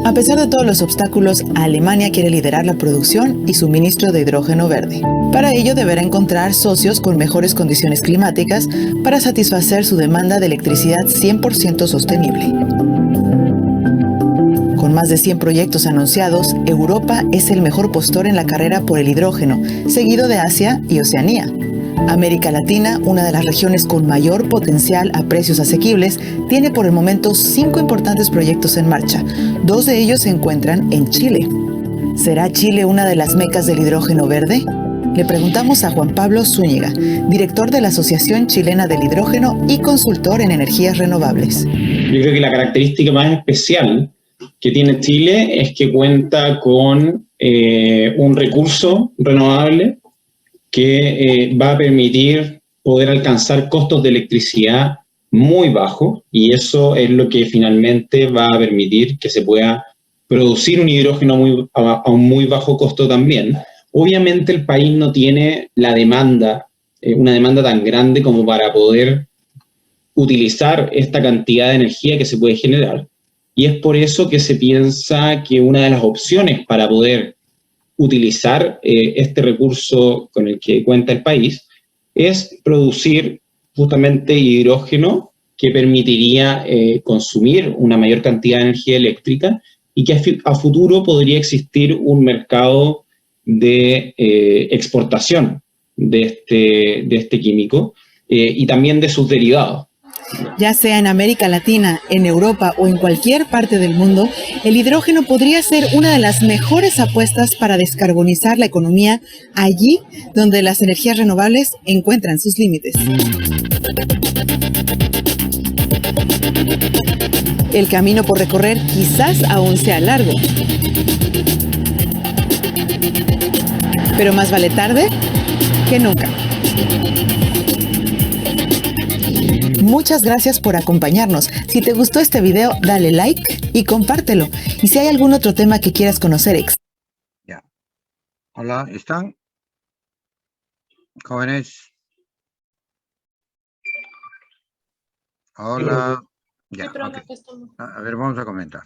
A pesar de todos los obstáculos, Alemania quiere liderar la producción y suministro de hidrógeno verde. Para ello deberá encontrar socios con mejores condiciones climáticas para satisfacer su demanda de electricidad 100% sostenible. Con más de 100 proyectos anunciados, Europa es el mejor postor en la carrera por el hidrógeno, seguido de Asia y Oceanía. América Latina, una de las regiones con mayor potencial a precios asequibles, tiene por el momento 5 importantes proyectos en marcha. 2 de ellos se encuentran en Chile. ¿Será Chile una de las mecas del hidrógeno verde? Le preguntamos a Juan Pablo Zúñiga, director de la Asociación Chilena del Hidrógeno y consultor en energías renovables. Yo creo que la característica más especial que tiene Chile es que cuenta con un recurso renovable que va a permitir poder alcanzar costos de electricidad muy bajos, y eso es lo que finalmente va a permitir que se pueda producir un hidrógeno a un muy bajo costo también. Obviamente el país no tiene la demanda, una demanda tan grande como para poder utilizar esta cantidad de energía que se puede generar, y es por eso que se piensa que una de las opciones para poder utilizar este recurso con el que cuenta el país es producir justamente hidrógeno que permitiría consumir una mayor cantidad de energía eléctrica, y que a futuro podría existir un mercado de exportación de este químico y también de sus derivados. Ya sea en América Latina, en Europa o en cualquier parte del mundo, el hidrógeno podría ser una de las mejores apuestas para descarbonizar la economía allí donde las energías renovables encuentran sus límites. El camino por recorrer quizás aún sea largo, pero más vale tarde que nunca. Muchas gracias por acompañarnos. Si te gustó este video, dale like y compártelo. Y si hay algún otro tema que quieras conocer, Ya. Hola, ¿están? Jóvenes. Hola. Ya, ok. A ver, vamos a comentar.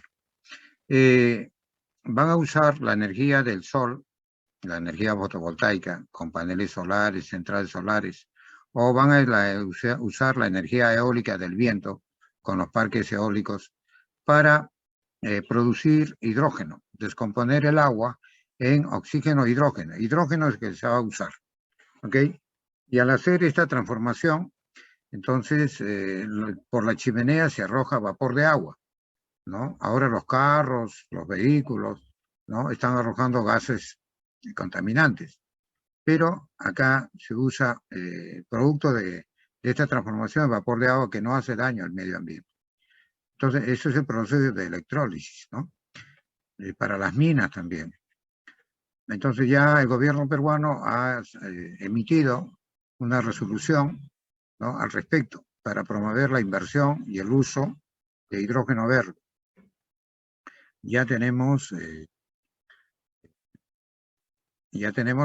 Van a usar la energía del sol, la energía fotovoltaica, con paneles solares, centrales solares, o van a usar la energía eólica del viento con los parques eólicos para producir hidrógeno, descomponer el agua en oxígeno e hidrógeno. Hidrógeno es que se va a usar, ¿ok? Y al hacer esta transformación, entonces por la chimenea se arroja vapor de agua, ¿no? Ahora los carros, los vehículos, ¿no? Están arrojando gases contaminantes. Pero acá se usa producto de esta transformación de vapor de agua que no hace daño al medio ambiente. Entonces, eso es el proceso de electrólisis, ¿no? Para las minas también. Entonces ya el gobierno peruano ha emitido una resolución, ¿no?, al respecto para promover la inversión y el uso de hidrógeno verde. Ya tenemos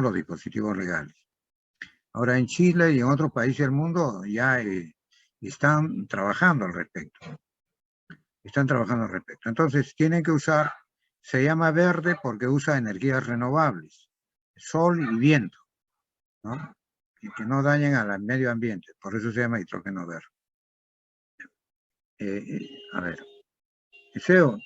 los dispositivos legales. Ahora en Chile y en otros países del mundo ya están trabajando al respecto. Entonces tienen que usar, se llama verde porque usa energías renovables, sol y viento, ¿no? Y que no dañen al medio ambiente, por eso se llama hidrógeno verde. A ver, Deseo.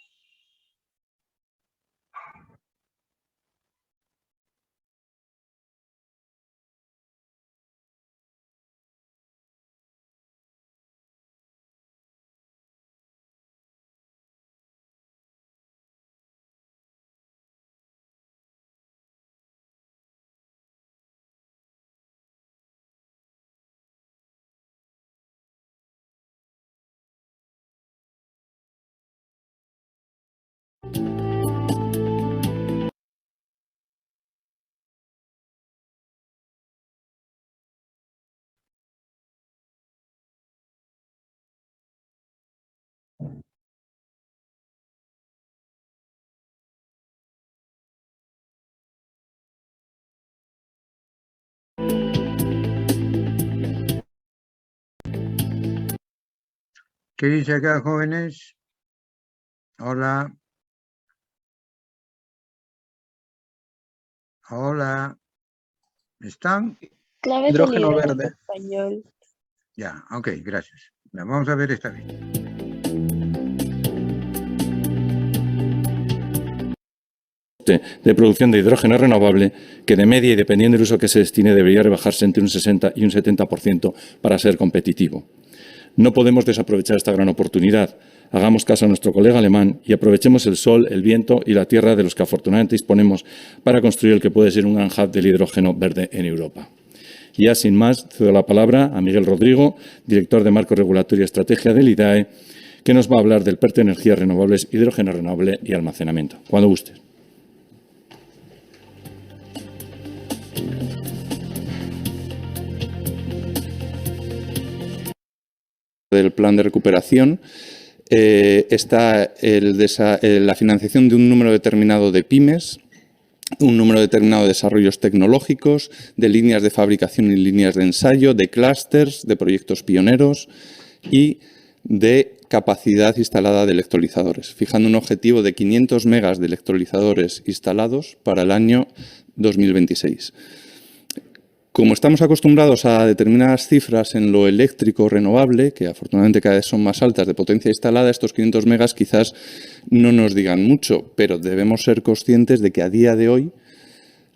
¿Qué dice acá, jóvenes? Hola. Hola. ¿Están? Hidrógeno verde. Ya, ok, gracias. Vamos a ver esta vez. De producción de hidrógeno renovable, que de media y dependiendo del uso que se destine debería rebajarse entre un 60 y un 70% para ser competitivo. No podemos desaprovechar esta gran oportunidad. Hagamos caso a nuestro colega alemán y aprovechemos el sol, el viento y la tierra de los que afortunadamente disponemos para construir el que puede ser un gran hub del hidrógeno verde en Europa. Y ya sin más, cedo la palabra a Miguel Rodrigo, director de Marco Regulatorio y Estrategia del IDAE, que nos va a hablar del PERTE de energías renovables, hidrógeno renovable y almacenamiento. Cuando guste. del plan de recuperación está la financiación de un número determinado de pymes, un número determinado de desarrollos tecnológicos, de líneas de fabricación y líneas de ensayo, de clústeres, de proyectos pioneros y de capacidad instalada de electrolizadores, fijando un objetivo de 500 megas de electrolizadores instalados para el año 2026. Como estamos acostumbrados a determinadas cifras en lo eléctrico renovable, que afortunadamente cada vez son más altas de potencia instalada, estos 500 megas quizás no nos digan mucho, pero debemos ser conscientes de que a día de hoy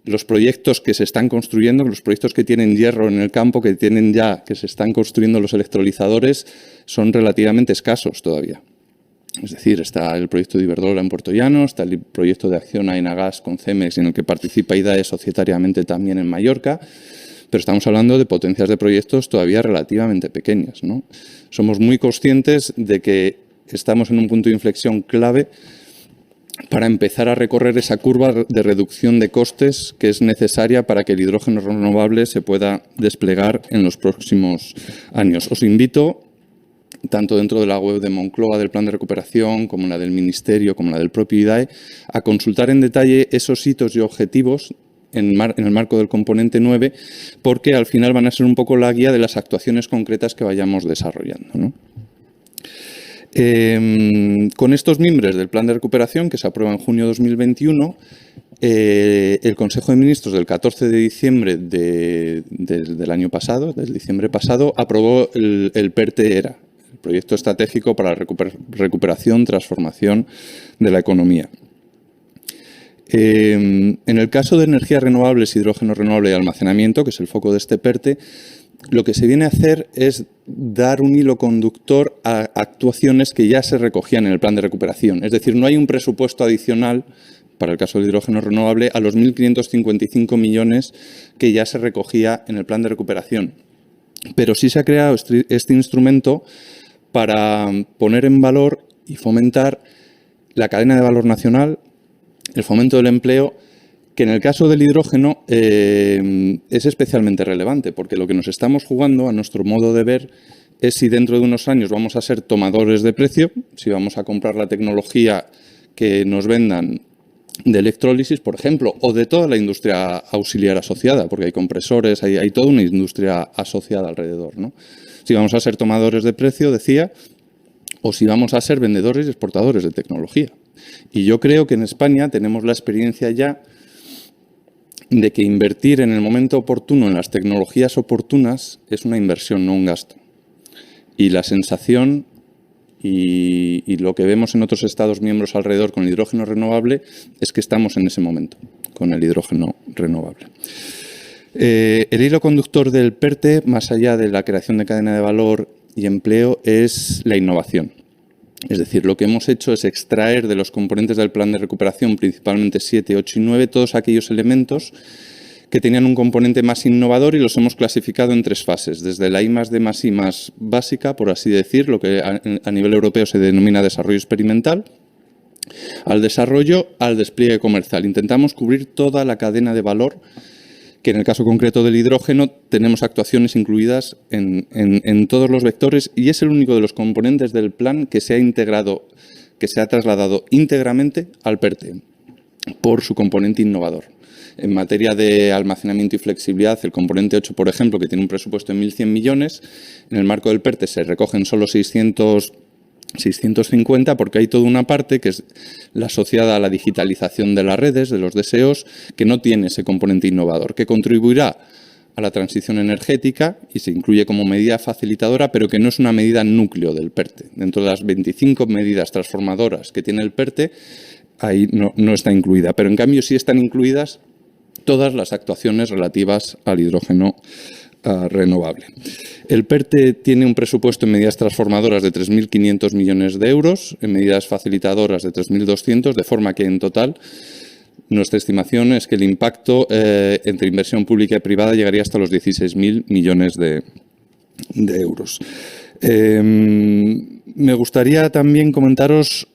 los proyectos que se están construyendo, los proyectos que tienen hierro en el campo, que se están construyendo los electrolizadores, son relativamente escasos todavía. Es decir, está el proyecto de Iberdrola en Puerto Llano, está el proyecto de Acciona Enagas con Cemex, en el que participa IDAE societariamente también en Mallorca, pero estamos hablando de potencias de proyectos todavía relativamente pequeñas, ¿no? Somos muy conscientes de que estamos en un punto de inflexión clave para empezar a recorrer esa curva de reducción de costes que es necesaria para que el hidrógeno renovable se pueda desplegar en los próximos años. Os invito, tanto dentro de la web de Moncloa del Plan de Recuperación, como la del Ministerio, como la del propio IDAE, a consultar en detalle esos hitos y objetivos en el marco del componente 9, porque al final van a ser un poco la guía de las actuaciones concretas que vayamos desarrollando, ¿no? Con estos mimbres del Plan de Recuperación, que se aprueba en junio de 2021, el Consejo de Ministros del 14 de diciembre del año pasado, del diciembre pasado, aprobó el PERTE-ERA, el Proyecto Estratégico para la Recuperación, Transformación de la Economía. En el caso de energías renovables, hidrógeno renovable y almacenamiento, que es el foco de este PERTE, lo que se viene a hacer es dar un hilo conductor a actuaciones que ya se recogían en el plan de recuperación. Es decir, no hay un presupuesto adicional para el caso del hidrógeno renovable a los 1.555 millones que ya se recogía en el plan de recuperación. Pero sí se ha creado este instrumento para poner en valor y fomentar la cadena de valor nacional, el fomento del empleo, que en el caso del hidrógeno es especialmente relevante, porque lo que nos estamos jugando, a nuestro modo de ver, es si dentro de unos años vamos a ser tomadores de precio, si vamos a comprar la tecnología que nos vendan de electrólisis, por ejemplo, o de toda la industria auxiliar asociada, porque hay compresores, hay toda una industria asociada alrededor, ¿no? Si vamos a ser tomadores de precio, decía, o si vamos a ser vendedores y exportadores de tecnología. Y yo creo que en España tenemos la experiencia ya de que invertir en el momento oportuno en las tecnologías oportunas es una inversión, no un gasto. Y la sensación y lo que vemos en otros Estados miembros alrededor con el hidrógeno renovable es que estamos en ese momento con el hidrógeno renovable. El hilo conductor del PERTE, más allá de la creación de cadena de valor y empleo, es la innovación. Es decir, lo que hemos hecho es extraer de los componentes del plan de recuperación, principalmente 7, 8 y 9, todos aquellos elementos que tenían un componente más innovador y los hemos clasificado en 3 fases. Desde la I+D+I básica, por así decir, lo que a nivel europeo se denomina desarrollo experimental, al desarrollo, al despliegue comercial. Intentamos cubrir toda la cadena de valor, que en el caso concreto del hidrógeno tenemos actuaciones incluidas en todos los vectores y es el único de los componentes del plan que se ha integrado, que se ha trasladado íntegramente al PERTE por su componente innovador. En materia de almacenamiento y flexibilidad, el componente 8, por ejemplo, que tiene un presupuesto de 1.100 millones, en el marco del PERTE se recogen solo 650, porque hay toda una parte que es la asociada a la digitalización de las redes, de los DSOs, que no tiene ese componente innovador, que contribuirá a la transición energética y se incluye como medida facilitadora, pero que no es una medida núcleo del PERTE. Dentro de las 25 medidas transformadoras que tiene el PERTE, ahí no está incluida, pero en cambio sí están incluidas todas las actuaciones relativas al hidrógeno renovable. El PERTE tiene un presupuesto en medidas transformadoras de 3.500 millones de euros, en medidas facilitadoras de 3.200, de forma que en total nuestra estimación es que el impacto entre inversión pública y privada llegaría hasta los 16.000 millones de euros. Me gustaría también comentaros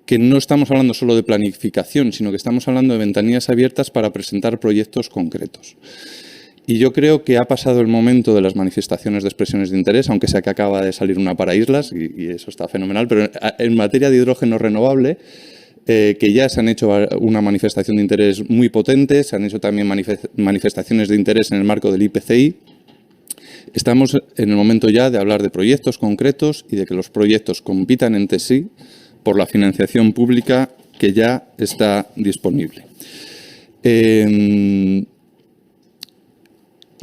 que no estamos hablando solo de planificación, sino que estamos hablando de ventanillas abiertas para presentar proyectos concretos. Y yo creo que ha pasado el momento de las manifestaciones de expresiones de interés, aunque sea que acaba de salir una para islas, y eso está fenomenal, pero en materia de hidrógeno renovable, que ya se han hecho una manifestación de interés muy potente, se han hecho también manifestaciones de interés en el marco del IPCI. Estamos en el momento ya de hablar de proyectos concretos y de que los proyectos compitan entre sí por la financiación pública que ya está disponible. El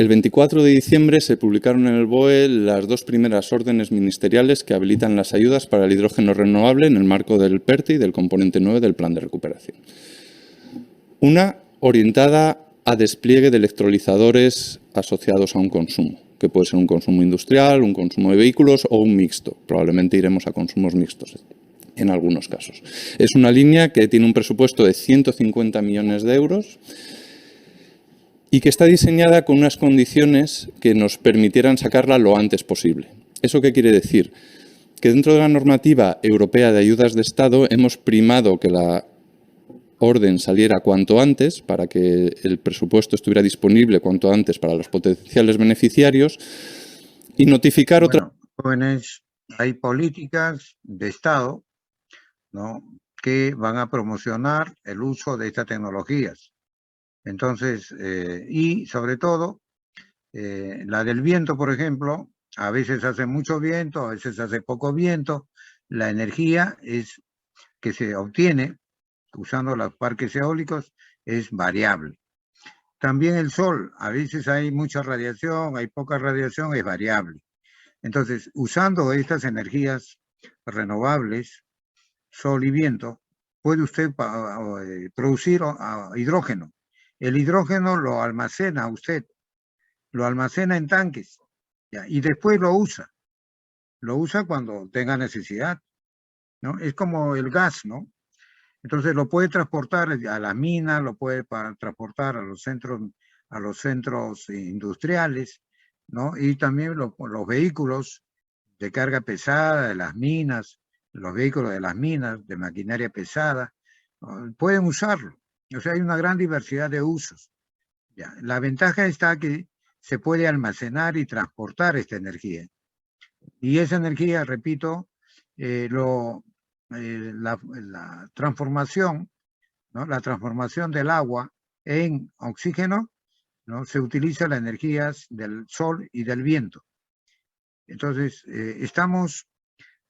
24 de diciembre se publicaron en el BOE las 2 primeras órdenes ministeriales que habilitan las ayudas para el hidrógeno renovable en el marco del PERTE y del componente 9 del Plan de Recuperación. Una orientada a despliegue de electrolizadores asociados a un consumo, que puede ser un consumo industrial, un consumo de vehículos o un mixto. Probablemente iremos a consumos mixtos en algunos casos. Es una línea que tiene un presupuesto de 150 millones de euros y que está diseñada con unas condiciones que nos permitieran sacarla lo antes posible. ¿Eso qué quiere decir? Que dentro de la normativa europea de ayudas de Estado hemos primado que la orden saliera cuanto antes para que el presupuesto estuviera disponible cuanto antes para los potenciales beneficiarios y notificar Bueno, jóvenes, hay políticas de Estado, ¿no?, que van a promocionar el uso de estas tecnologías. Entonces, y sobre todo, la del viento, por ejemplo, a veces hace mucho viento, a veces hace poco viento. La energía que se obtiene usando los parques eólicos es variable. También el sol, a veces hay mucha radiación, hay poca radiación, es variable. Entonces, usando estas energías renovables, sol y viento, puede usted producir hidrógeno. El hidrógeno lo almacena usted, lo almacena en tanques, ¿ya?, y después lo usa cuando tenga necesidad, ¿no? Es como el gas, ¿no? Entonces lo puede transportar a las minas, lo puede transportar a los centros industriales, ¿no? Y también los vehículos de carga pesada de las minas, los vehículos de las minas, de maquinaria pesada, pueden usarlo. O sea, hay una gran diversidad de usos. ¿Ya? La ventaja está que se puede almacenar y transportar esta energía. Y esa energía, repito, la transformación, ¿no?, la transformación del agua en oxígeno, ¿no?, se utiliza las energías del sol y del viento. Entonces, estamos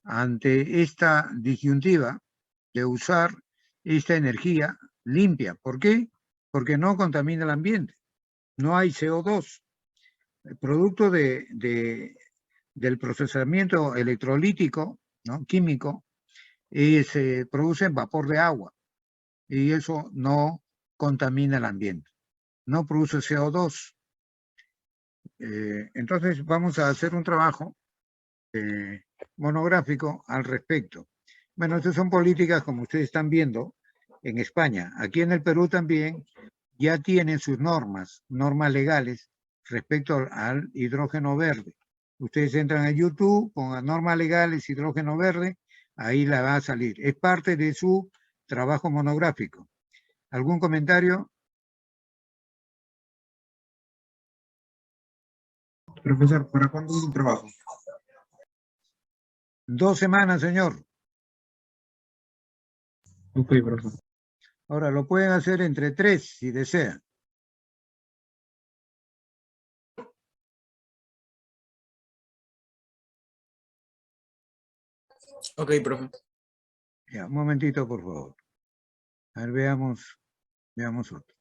ante esta disyuntiva de usar esta energía limpia. ¿Por qué? Porque no contamina el ambiente. No hay CO2. El producto del procesamiento electrolítico, ¿no?, químico, se produce en vapor de agua y eso no contamina el ambiente. No produce CO2. Entonces vamos a hacer un trabajo monográfico al respecto. Bueno, estas son políticas, como ustedes están viendo, en España. Aquí en el Perú también ya tienen sus normas legales respecto al hidrógeno verde. Ustedes entran a YouTube, pongan normas legales, hidrógeno verde, ahí la va a salir. Es parte de su trabajo monográfico. ¿Algún comentario? Profesor, ¿para cuándo es el trabajo? 2 semanas, señor. Ok, profesor. Ahora, lo pueden hacer entre 3, si desean. Ok, profe. Ya, un momentito, por favor. A ver, veamos otro.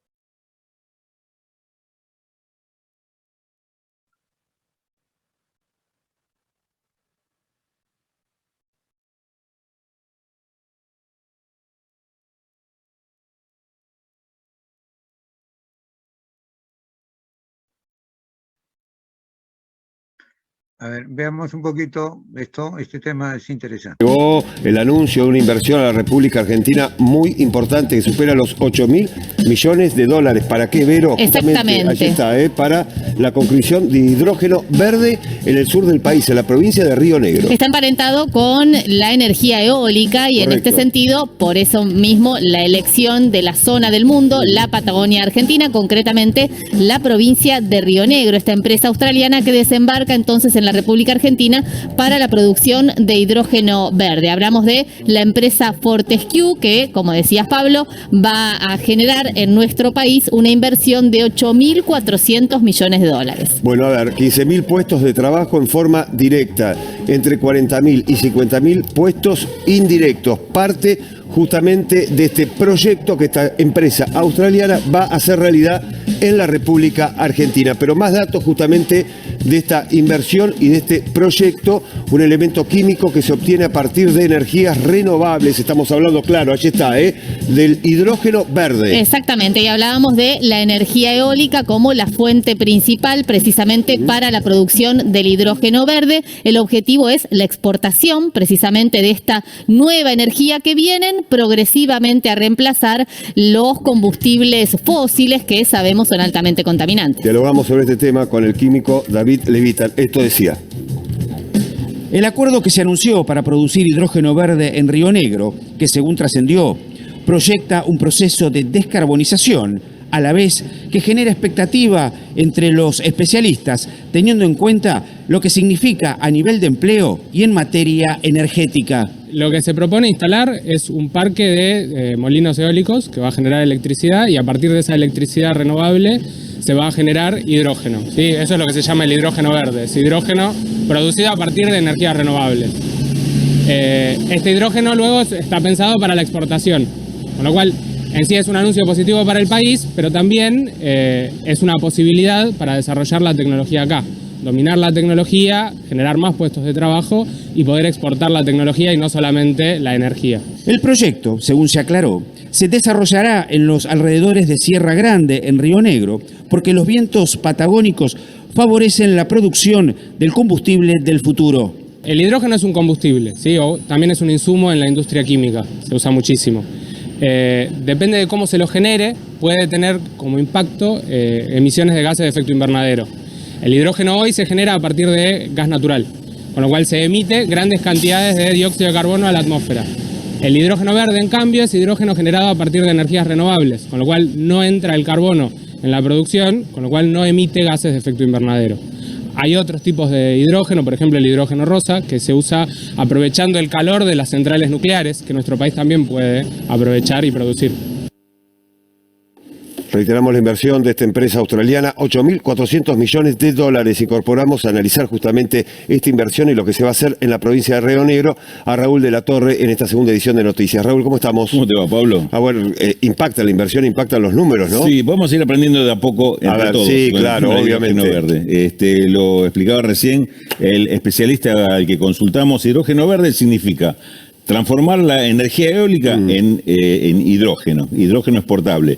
A ver, veamos un poquito esto. Este tema es interesante. Llegó el anuncio de una inversión a la República Argentina muy importante que supera los 8.000 millones de dólares. ¿Para qué, Vero? Exactamente. Allí está, para la conclusión de hidrógeno verde en el sur del país, en la provincia de Río Negro. Está emparentado con la energía eólica y Correcto. en este sentido, por eso mismo, la elección de la zona del mundo, la Patagonia Argentina, concretamente la provincia de Río Negro, esta empresa australiana que desembarca entonces en la República Argentina para la producción de hidrógeno verde. Hablamos de la empresa Fortescue que, como decías Pablo, va a generar en nuestro país una inversión de 8.400 millones de dólares. Bueno, a ver, 15.000 puestos de trabajo en forma directa, entre 40.000 y 50.000 puestos indirectos. Parte justamente de este proyecto que esta empresa australiana va a hacer realidad en la República Argentina. Pero más datos justamente de esta inversión y de este proyecto, un elemento químico que se obtiene a partir de energías renovables. Estamos hablando, claro, allí está, del hidrógeno verde. Exactamente, y hablábamos de la energía eólica como la fuente principal precisamente para la producción del hidrógeno verde. El objetivo es la exportación precisamente de esta nueva energía que vienen progresivamente a reemplazar los combustibles fósiles que sabemos son altamente contaminantes. Dialogamos sobre este tema con el químico David Levitan. Esto decía. El acuerdo que se anunció para producir hidrógeno verde en Río Negro, que según trascendió, proyecta un proceso de descarbonización, a la vez que genera expectativa entre los especialistas, teniendo en cuenta lo que significa a nivel de empleo y en materia energética. Lo que se propone instalar es un parque de molinos eólicos que va a generar electricidad y a partir de esa electricidad renovable se va a generar hidrógeno. ¿Sí? Eso es lo que se llama el hidrógeno verde. Es hidrógeno producido a partir de energías renovables. Este hidrógeno luego está pensado para la exportación, con lo cual en sí es un anuncio positivo para el país, pero también es una posibilidad para desarrollar la tecnología acá. Dominar la tecnología, generar más puestos de trabajo y poder exportar la tecnología y no solamente la energía. El proyecto, según se aclaró, se desarrollará en los alrededores de Sierra Grande, en Río Negro, porque los vientos patagónicos favorecen la producción del combustible del futuro. El hidrógeno es un combustible, ¿sí? O también es un insumo en la industria química, se usa muchísimo. Depende de cómo se lo genere, puede tener como impacto emisiones de gases de efecto invernadero. El hidrógeno hoy se genera a partir de gas natural, con lo cual se emite grandes cantidades de dióxido de carbono a la atmósfera. El hidrógeno verde, en cambio, es hidrógeno generado a partir de energías renovables, con lo cual no entra el carbono en la producción, con lo cual no emite gases de efecto invernadero. Hay otros tipos de hidrógeno, por ejemplo el hidrógeno rosa, que se usa aprovechando el calor de las centrales nucleares, que nuestro país también puede aprovechar y producir. Reiteramos la inversión de esta empresa australiana, 8.400 millones de dólares. Incorporamos a analizar justamente esta inversión y lo que se va a hacer en la provincia de Río Negro a Raúl de la Torre en esta segunda edición de Noticias. Raúl, ¿cómo estamos? ¿Cómo te va, Pablo? Bueno, impacta la inversión, impactan los números, ¿no? Sí, vamos a ir aprendiendo de a poco entre todos. Sí, claro, obviamente. Verde. Lo explicaba recién el especialista al que consultamos. Hidrógeno verde significa transformar la energía eólica en hidrógeno exportable.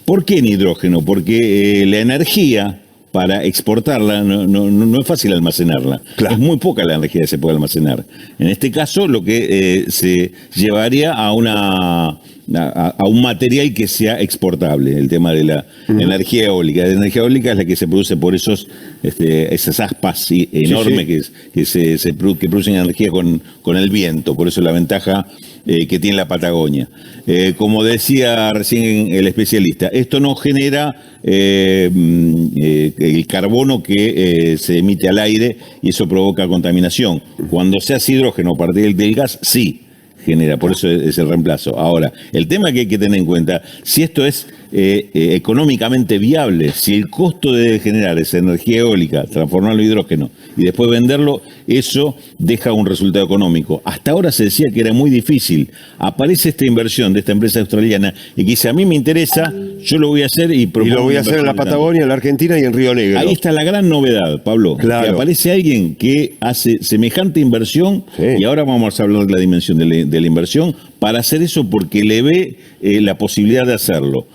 ¿Por qué en hidrógeno? Porque la energía, para exportarla, no es fácil almacenarla. Claro. Es muy poca la energía que se puede almacenar. En este caso, lo que se llevaría a un material que sea exportable, el tema de la energía eólica. La energía eólica es la que se produce por esas aspas enormes que producen energía con el viento. Por eso la ventaja que tiene la Patagonia. Como decía recién el especialista, esto no genera el carbono que se emite al aire y eso provoca contaminación. Cuando se hace hidrógeno a partir del gas, sí genera, por eso es el reemplazo. Ahora, el tema que hay que tener en cuenta, si esto es económicamente viable, si el costo de generar esa energía eólica, transformarlo en hidrógeno y después venderlo, eso deja un resultado económico. Hasta ahora se decía que era muy difícil. Aparece esta inversión de esta empresa australiana y que si a mí me interesa, yo lo voy a hacer y lo voy a hacer en la Patagonia, en la Argentina y en Río Negro. Ahí está la gran novedad, Pablo. Claro. Que aparece alguien que hace semejante inversión y ahora vamos a hablar de la dimensión de la inversión para hacer eso porque le ve la posibilidad de hacerlo.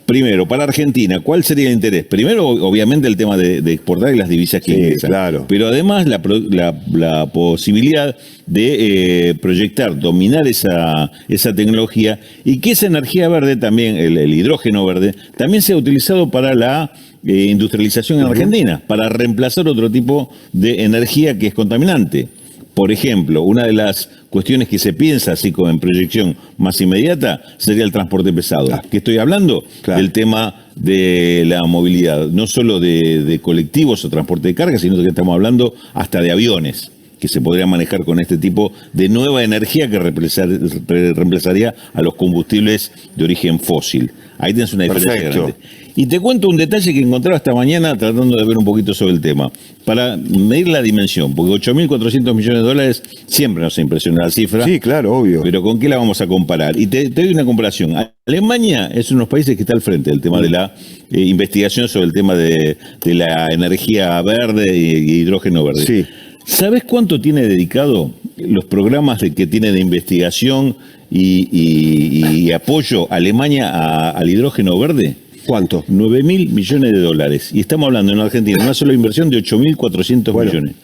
Primero, para Argentina, ¿cuál sería el interés? Primero, obviamente, el tema de exportar y las divisas que ingresan. Claro. Pero además la posibilidad de proyectar, dominar esa tecnología y que esa energía verde también, el hidrógeno verde, también sea utilizado para la industrialización en Argentina, para reemplazar otro tipo de energía que es contaminante. Por ejemplo, una de las cuestiones que se piensa, así como en proyección más inmediata, sería el transporte pesado. ¿Qué estoy hablando? Del tema de la movilidad, no solo de colectivos o transporte de carga, sino que estamos hablando hasta de aviones, que se podría manejar con este tipo de nueva energía que reemplazaría a los combustibles de origen fósil. Ahí tienes una diferencia grande. Y te cuento un detalle que encontraba esta mañana tratando de ver un poquito sobre el tema, para medir la dimensión, porque 8.400 millones de dólares siempre nos impresiona la cifra. Sí, claro, obvio. Pero ¿con qué la vamos a comparar? Y te doy una comparación. Alemania es uno de los países que está al frente del tema de la investigación sobre el tema de la energía verde y hidrógeno verde. Sí. ¿Sabes cuánto tiene dedicado los programas que tiene de investigación y apoyo Alemania al hidrógeno verde? ¿Cuánto? 9.000 millones de dólares. Y estamos hablando en Argentina, una sola inversión de 8.400 millones.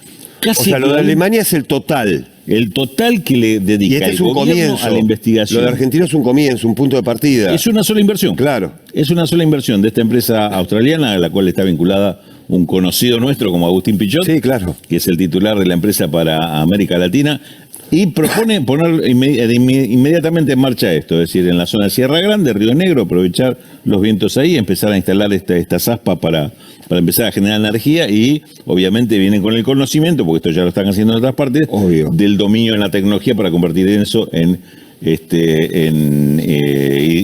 O sea, lo de Alemania es el total. El total que le dedica y este el es un gobierno comienzo a la investigación. Lo de Argentina es un comienzo, un punto de partida. Es una sola inversión. Claro. Es una sola inversión de esta empresa australiana a la cual está vinculada un conocido nuestro como Agustín Pichot, sí, claro, que es el titular de la empresa para América Latina, y propone poner inmediatamente en marcha esto, es decir, en la zona de Sierra Grande, Río Negro, aprovechar los vientos ahí, empezar a instalar estas aspas para empezar a generar energía y obviamente vienen con el conocimiento, porque esto ya lo están haciendo en otras partes, obvio, del dominio en la tecnología para convertir eso en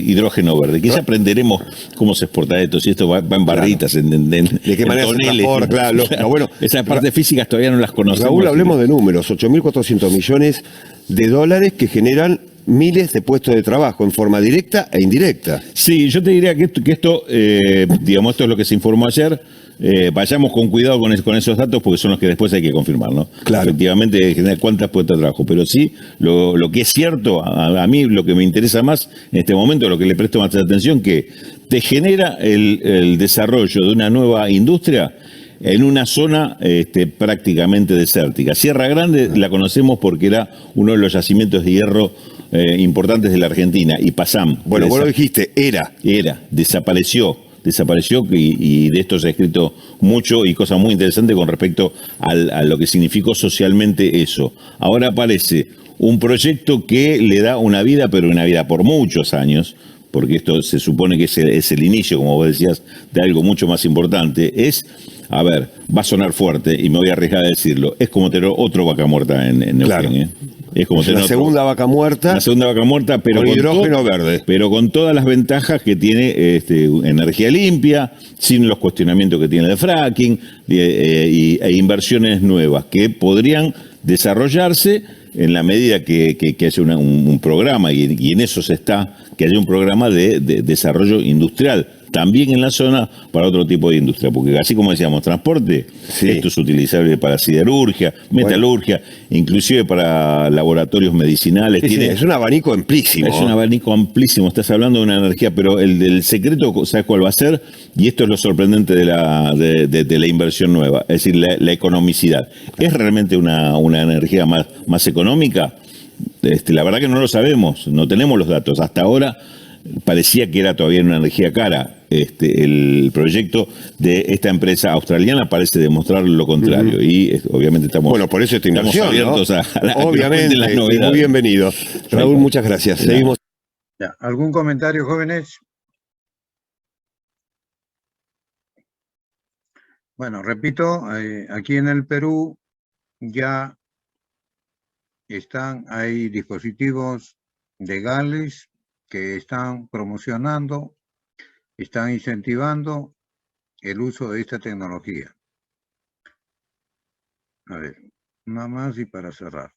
hidrógeno verde. Quizá aprenderemos cómo se exporta esto, si esto va en barritas, claro, de qué manera se transporta, claro. Bueno, esas partes físicas todavía no las conocemos. Raúl, hablemos de números, 8.400 millones de dólares que generan miles de puestos de trabajo en forma directa e indirecta. Sí, yo te diría que esto digamos, esto es lo que se informó ayer. Vayamos con cuidado con esos datos porque son los que después hay que confirmar, ¿no? Claro. Efectivamente, generar cuántas puestas de trabajo. Pero sí, lo que es cierto, a mí lo que me interesa más en este momento, lo que le presto más atención, que te genera el desarrollo de una nueva industria en una zona prácticamente desértica. Sierra Grande la conocemos porque era uno de los yacimientos de hierro importantes de la Argentina, y PASAM. Bueno, vos lo dijiste, desapareció y de esto se ha escrito mucho y cosas muy interesantes con respecto a lo que significó socialmente eso. Ahora aparece un proyecto que le da una vida, pero una vida por muchos años, porque esto se supone que es el inicio, como vos decías, de algo mucho más importante. Va a sonar fuerte y me voy a arriesgar a decirlo, es como tener otro Vaca Muerta en Neuquén, claro. Es como tener la segunda vaca muerta, pero con hidrógeno verde. Pero con todas las ventajas que tiene energía limpia, sin los cuestionamientos que tiene de fracking e inversiones nuevas que podrían desarrollarse en la medida que haya un programa, y en eso se está, que haya un programa de desarrollo industrial también en la zona para otro tipo de industria, porque así como decíamos, transporte, esto es utilizable para siderurgia, metalurgia, inclusive para laboratorios medicinales. Es un abanico amplísimo. Es un abanico amplísimo, estás hablando de una energía, pero el secreto, ¿sabes cuál va a ser? Y esto es lo sorprendente de la inversión nueva, es decir, la economicidad. ¿Es realmente una energía más económica? La verdad que no lo sabemos, no tenemos los datos. Hasta ahora parecía que era todavía una energía cara. El proyecto de esta empresa australiana parece demostrar lo contrario. Y obviamente estamos por eso esta inversión, abiertos, ¿no? Obviamente, las novedades. Muy bienvenido. Raúl, muchas gracias. Seguimos. ¿Algún comentario, jóvenes? Bueno, repito, aquí en el Perú ya hay dispositivos legales que están promocionando, están incentivando el uso de esta tecnología. A ver, nada más y para cerrar.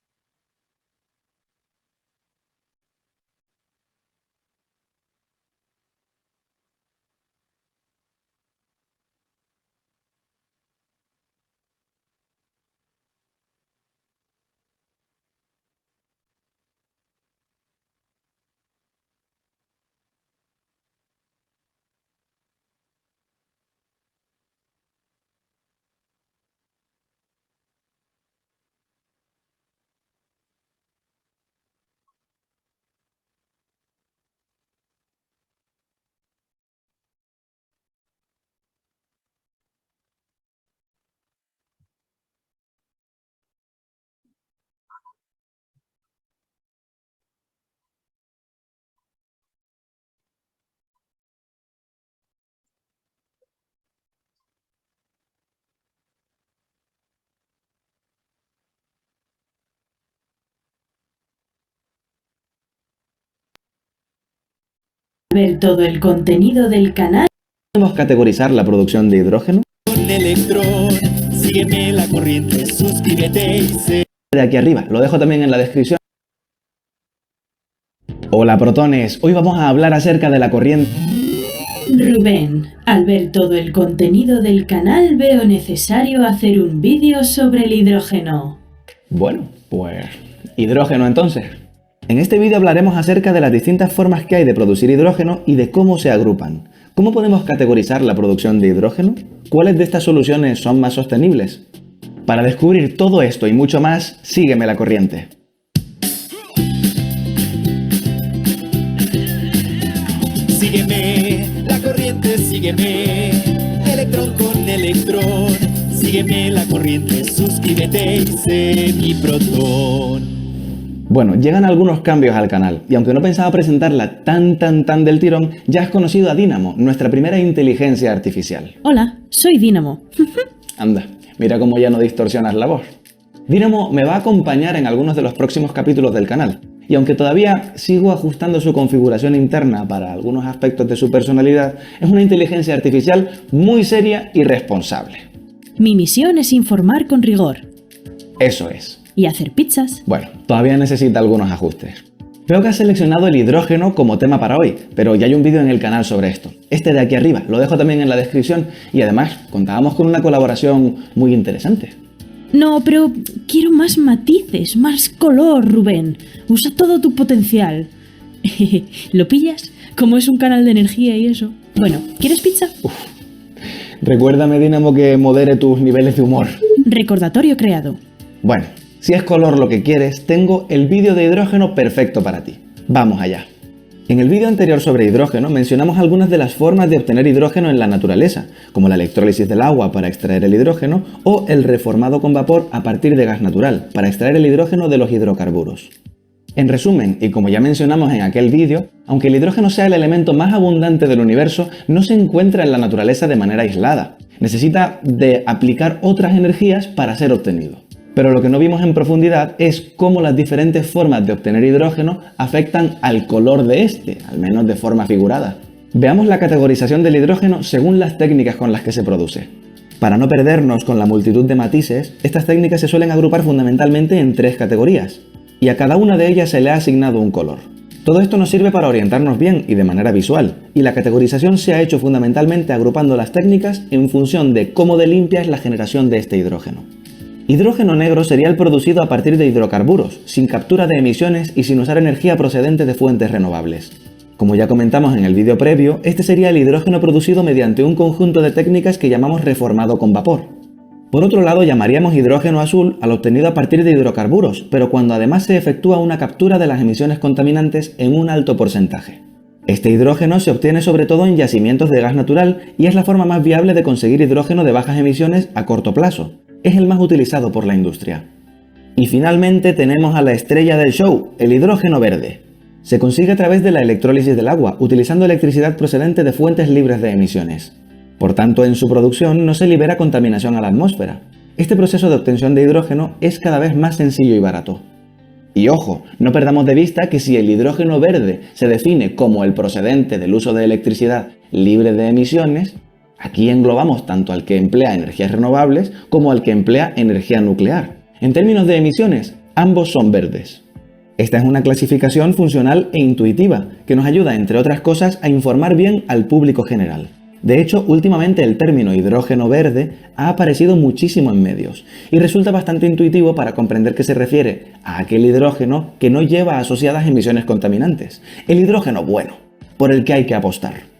Ver todo el contenido del canal. ¿Podemos categorizar la producción de hidrógeno? Electrón, sígueme la corriente, suscríbete y sé. De aquí arriba, lo dejo también en la descripción. Hola protones, hoy vamos a hablar acerca de la corriente. Rubén, al ver todo el contenido del canal veo necesario hacer un vídeo sobre el hidrógeno. Bueno, pues hidrógeno entonces. En este vídeo hablaremos acerca de las distintas formas que hay de producir hidrógeno y de cómo se agrupan. ¿Cómo podemos categorizar la producción de hidrógeno? ¿Cuáles de estas soluciones son más sostenibles? Para descubrir todo esto y mucho más, sígueme la corriente. Sígueme la corriente, sígueme, electrón con electrón. Sígueme la corriente, suscríbete y sé mi protón. Bueno, llegan algunos cambios al canal, y aunque no pensaba presentarla tan del tirón, ya has conocido a Dynamo, nuestra primera inteligencia artificial. Hola, soy Dynamo. Anda, mira cómo ya no distorsionas la voz. Dynamo me va a acompañar en algunos de los próximos capítulos del canal, y aunque todavía sigo ajustando su configuración interna para algunos aspectos de su personalidad, es una inteligencia artificial muy seria y responsable. Mi misión es informar con rigor. Eso es. Y hacer pizzas. Bueno, todavía necesita algunos ajustes. Veo que has seleccionado el hidrógeno como tema para hoy, pero ya hay un vídeo en el canal sobre esto. Este de aquí arriba, lo dejo también en la descripción y además contábamos con una colaboración muy interesante. No, pero quiero más matices, más color, Rubén. Usa todo tu potencial. ¿Lo pillas? Como es un canal de energía y eso. Bueno, ¿quieres pizza? Recuérdame, Dynamo, que modere tus niveles de humor. Recordatorio creado. Bueno, si es color lo que quieres, tengo el vídeo de hidrógeno perfecto para ti. Vamos allá. En el vídeo anterior sobre hidrógeno mencionamos algunas de las formas de obtener hidrógeno en la naturaleza, como la electrólisis del agua para extraer el hidrógeno o el reformado con vapor a partir de gas natural para extraer el hidrógeno de los hidrocarburos. En resumen, y como ya mencionamos en aquel vídeo, aunque el hidrógeno sea el elemento más abundante del universo, no se encuentra en la naturaleza de manera aislada. Necesita de aplicar otras energías para ser obtenido. Pero lo que no vimos en profundidad es cómo las diferentes formas de obtener hidrógeno afectan al color de este, al menos de forma figurada. Veamos la categorización del hidrógeno según las técnicas con las que se produce. Para no perdernos con la multitud de matices, estas técnicas se suelen agrupar fundamentalmente en 3 categorías, y a cada una de ellas se le ha asignado un color. Todo esto nos sirve para orientarnos bien y de manera visual, y la categorización se ha hecho fundamentalmente agrupando las técnicas en función de cómo de limpia es la generación de este hidrógeno. Hidrógeno negro sería el producido a partir de hidrocarburos, sin captura de emisiones y sin usar energía procedente de fuentes renovables. Como ya comentamos en el vídeo previo, este sería el hidrógeno producido mediante un conjunto de técnicas que llamamos reformado con vapor. Por otro lado, llamaríamos hidrógeno azul al obtenido a partir de hidrocarburos, pero cuando además se efectúa una captura de las emisiones contaminantes en un alto porcentaje. Este hidrógeno se obtiene sobre todo en yacimientos de gas natural y es la forma más viable de conseguir hidrógeno de bajas emisiones a corto plazo. Es el más utilizado por la industria. Y finalmente tenemos a la estrella del show, el hidrógeno verde. Se consigue a través de la electrólisis del agua, utilizando electricidad procedente de fuentes libres de emisiones. Por tanto, en su producción no se libera contaminación a la atmósfera. Este proceso de obtención de hidrógeno es cada vez más sencillo y barato. Y ojo, no perdamos de vista que si el hidrógeno verde se define como el procedente del uso de electricidad libre de emisiones, aquí englobamos tanto al que emplea energías renovables como al que emplea energía nuclear. En términos de emisiones, ambos son verdes. Esta es una clasificación funcional e intuitiva que nos ayuda, entre otras cosas, a informar bien al público general. De hecho, últimamente el término hidrógeno verde ha aparecido muchísimo en medios y resulta bastante intuitivo para comprender que se refiere a aquel hidrógeno que no lleva asociadas emisiones contaminantes, el hidrógeno bueno, por el que hay que apostar.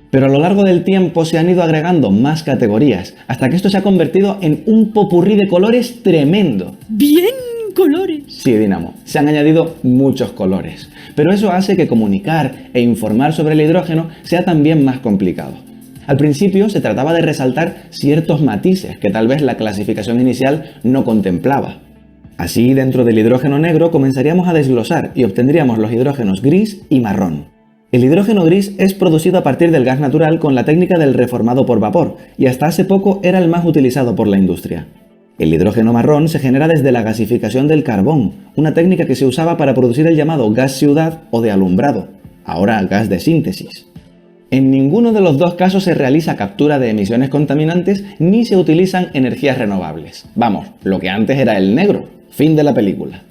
Pero a lo largo del tiempo se han ido agregando más categorías, hasta que esto se ha convertido en un popurrí de colores tremendo. ¡Bien colores! Sí, Dynamo, se han añadido muchos colores, pero eso hace que comunicar e informar sobre el hidrógeno sea también más complicado. Al principio se trataba de resaltar ciertos matices que tal vez la clasificación inicial no contemplaba. Así, dentro del hidrógeno negro comenzaríamos a desglosar y obtendríamos los hidrógenos gris y marrón. El hidrógeno gris es producido a partir del gas natural con la técnica del reformado por vapor y hasta hace poco era el más utilizado por la industria. El hidrógeno marrón se genera desde la gasificación del carbón, una técnica que se usaba para producir el llamado gas ciudad o de alumbrado. ahora gas de síntesis. En ninguno de los dos casos se realiza captura de emisiones contaminantes ni se utilizan energías renovables. Vamos, lo que antes era el negro. Fin de la película.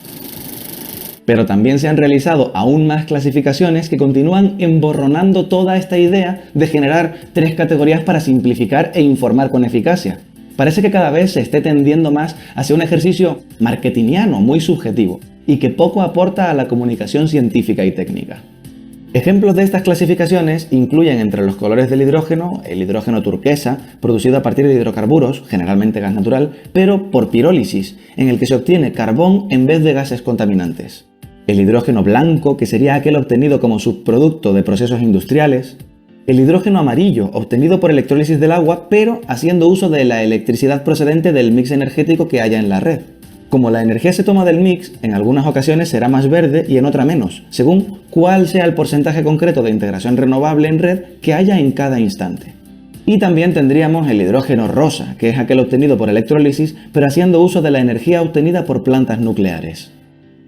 Pero también se han realizado aún más clasificaciones que continúan emborronando toda esta idea de generar 3 categorías para simplificar e informar con eficacia. Parece que cada vez se esté tendiendo más hacia un ejercicio marketingiano muy subjetivo y que poco aporta a la comunicación científica y técnica. Ejemplos de estas clasificaciones incluyen entre los colores del hidrógeno, el hidrógeno turquesa, producido a partir de hidrocarburos, generalmente gas natural, pero por pirólisis, en el que se obtiene carbón en vez de gases contaminantes. El hidrógeno blanco, que sería aquel obtenido como subproducto de procesos industriales. El hidrógeno amarillo, obtenido por electrólisis del agua, pero haciendo uso de la electricidad procedente del mix energético que haya en la red. Como la energía se toma del mix, en algunas ocasiones será más verde y en otra menos, según cuál sea el porcentaje concreto de integración renovable en red que haya en cada instante. Y también tendríamos el hidrógeno rosa, que es aquel obtenido por electrólisis, pero haciendo uso de la energía obtenida por plantas nucleares.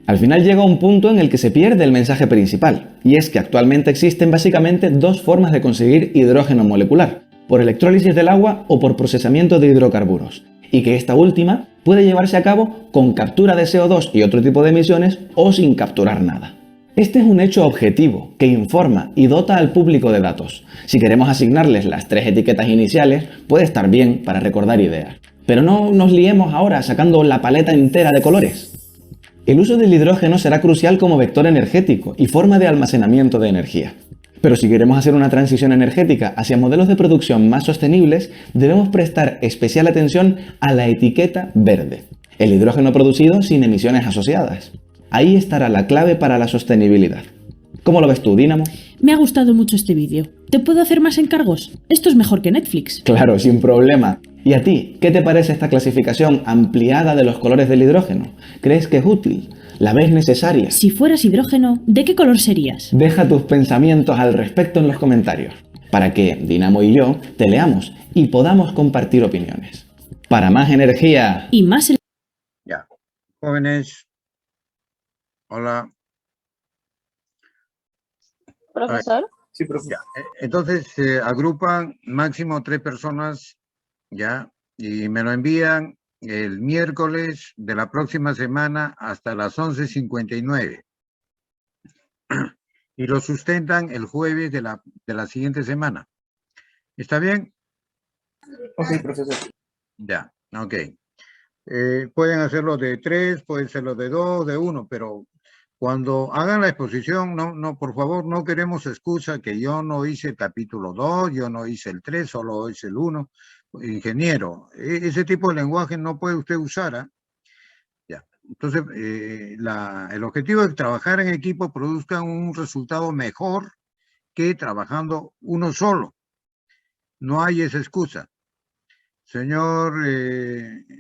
Al final llega un punto en el que se pierde el mensaje principal, y es que actualmente existen básicamente 2 formas de conseguir hidrógeno molecular, por electrólisis del agua o por procesamiento de hidrocarburos, y que esta última puede llevarse a cabo con captura de CO2 y otro tipo de emisiones o sin capturar nada. Este es un hecho objetivo que informa y dota al público de datos. Si queremos asignarles las 3 etiquetas iniciales, puede estar bien para recordar ideas. Pero no nos liemos ahora sacando la paleta entera de colores. El uso del hidrógeno será crucial como vector energético y forma de almacenamiento de energía. Pero si queremos hacer una transición energética hacia modelos de producción más sostenibles, debemos prestar especial atención a la etiqueta verde, el hidrógeno producido sin emisiones asociadas. Ahí estará la clave para la sostenibilidad. ¿Cómo lo ves tú, Dínamo? Me ha gustado mucho este vídeo. ¿Te puedo hacer más encargos? Esto es mejor que Netflix. Claro, sin problema. ¿Y a ti, qué te parece esta clasificación ampliada de los colores del hidrógeno? ¿Crees que es útil? ¿La ves necesaria? Si fueras hidrógeno, ¿de qué color serías? Deja tus pensamientos al respecto en los comentarios, para que Dínamo y yo te leamos y podamos compartir opiniones. Para más energía y más... Ya. Jóvenes. Hola. ¿Profesor? Sí, profe. Ya. Entonces se agrupan máximo 3 personas, ya, y me lo envían el miércoles de la próxima semana hasta las 11:59. Y lo sustentan el jueves de la siguiente semana. ¿Está bien? Ok, profesor. Ya, ok. Pueden hacerlo de 3, pueden hacerlo de 2, de 1, pero cuando hagan la exposición, no, por favor, no queremos excusa que yo no hice el capítulo 2, yo no hice el 3, solo hice el 1. Ingeniero, ese tipo de lenguaje no puede usted usar, ¿eh? Ya. Entonces, el objetivo es trabajar en equipo, produzca un resultado mejor que trabajando uno solo. No hay esa excusa. Señor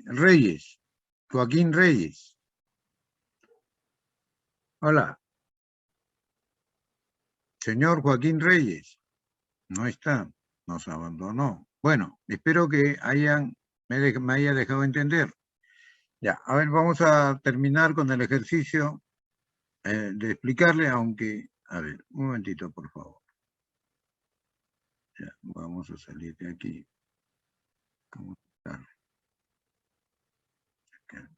Reyes, Joaquín Reyes. Hola. Señor Joaquín Reyes. No está, nos abandonó. Bueno, espero que me haya dejado entender. Ya, a ver, vamos a terminar con el ejercicio de explicarle, aunque... A ver, un momentito, por favor. Ya, vamos a salir de aquí. ¿Cómo está? Acá.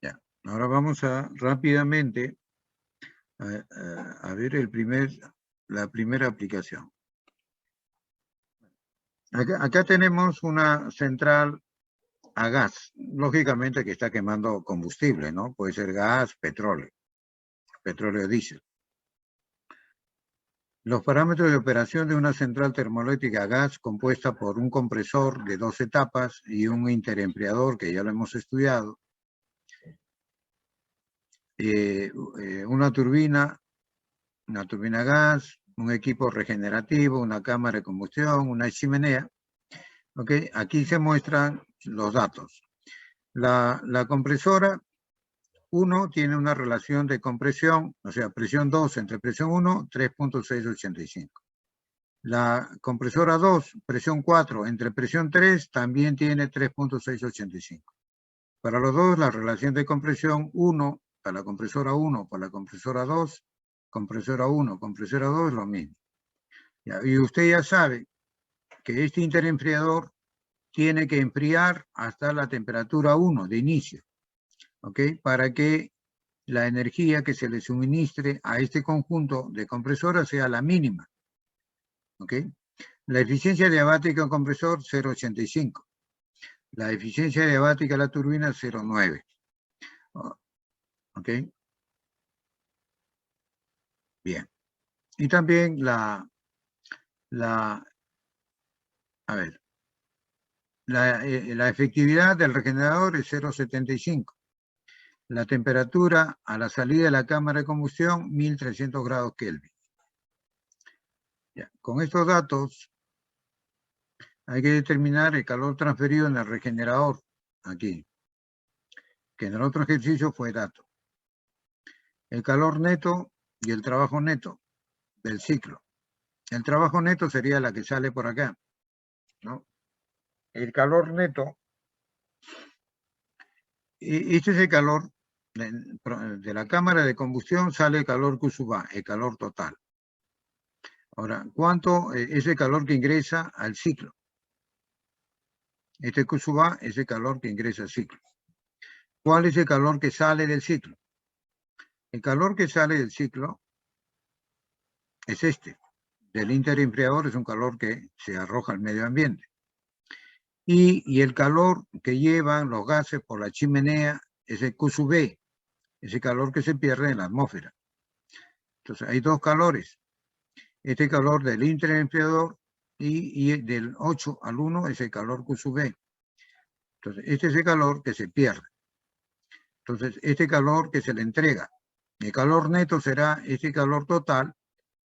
Ya, ahora vamos a rápidamente a ver la primera aplicación. Acá tenemos una central a gas, lógicamente que está quemando combustible, ¿no? Puede ser gas, petróleo diésel. Los parámetros de operación de una central termoeléctrica a gas compuesta por un compresor de 2 etapas y un interempleador, que ya lo hemos estudiado, una turbina a gas, un equipo regenerativo, una cámara de combustión, una chimenea. ¿Okay? Aquí se muestran los datos. La compresora 1 tiene una relación de compresión, o sea, presión 2 entre presión 1, 3.685. La compresora 2, presión 4 entre presión 3, también tiene 3.685. Para los dos, la relación de compresión 1 para la compresora 1 para la compresora 2, compresora 1, compresora 2 es lo mismo. Ya, y usted ya sabe que este interenfriador tiene que enfriar hasta la temperatura 1 de inicio, ¿ok? Para que la energía que se le suministre a este conjunto de compresoras sea la mínima, ¿ok? La eficiencia diabática del compresor 0,85. La eficiencia diabática de la turbina 0,9. ¿Ok? Bien. Y también la efectividad del regenerador es 0,75. La temperatura a la salida de la cámara de combustión, 1300 grados Kelvin. Ya. Con estos datos, hay que determinar el calor transferido en el regenerador, aquí, que en el otro ejercicio fue dato. El calor neto y el trabajo neto del ciclo. El trabajo neto sería la que sale por acá, ¿no? El calor neto, este es el calor de la cámara de combustión, sale el calor Q sub A, el calor total. Ahora, ¿cuánto es el calor que ingresa al ciclo? Este Q sub A es el calor que ingresa al ciclo. ¿Cuál es el calor que sale del ciclo? El calor que sale del ciclo es este. Del interenfriador es un calor que se arroja al medio ambiente. Y el calor que llevan los gases por la chimenea es el Q sub B, ese calor que se pierde en la atmósfera. Entonces hay dos calores. Este calor del interenfriador y del 8 al 1 es el calor Q sub B. Entonces este es el calor que se pierde. Entonces este calor que se le entrega. El calor neto será este calor total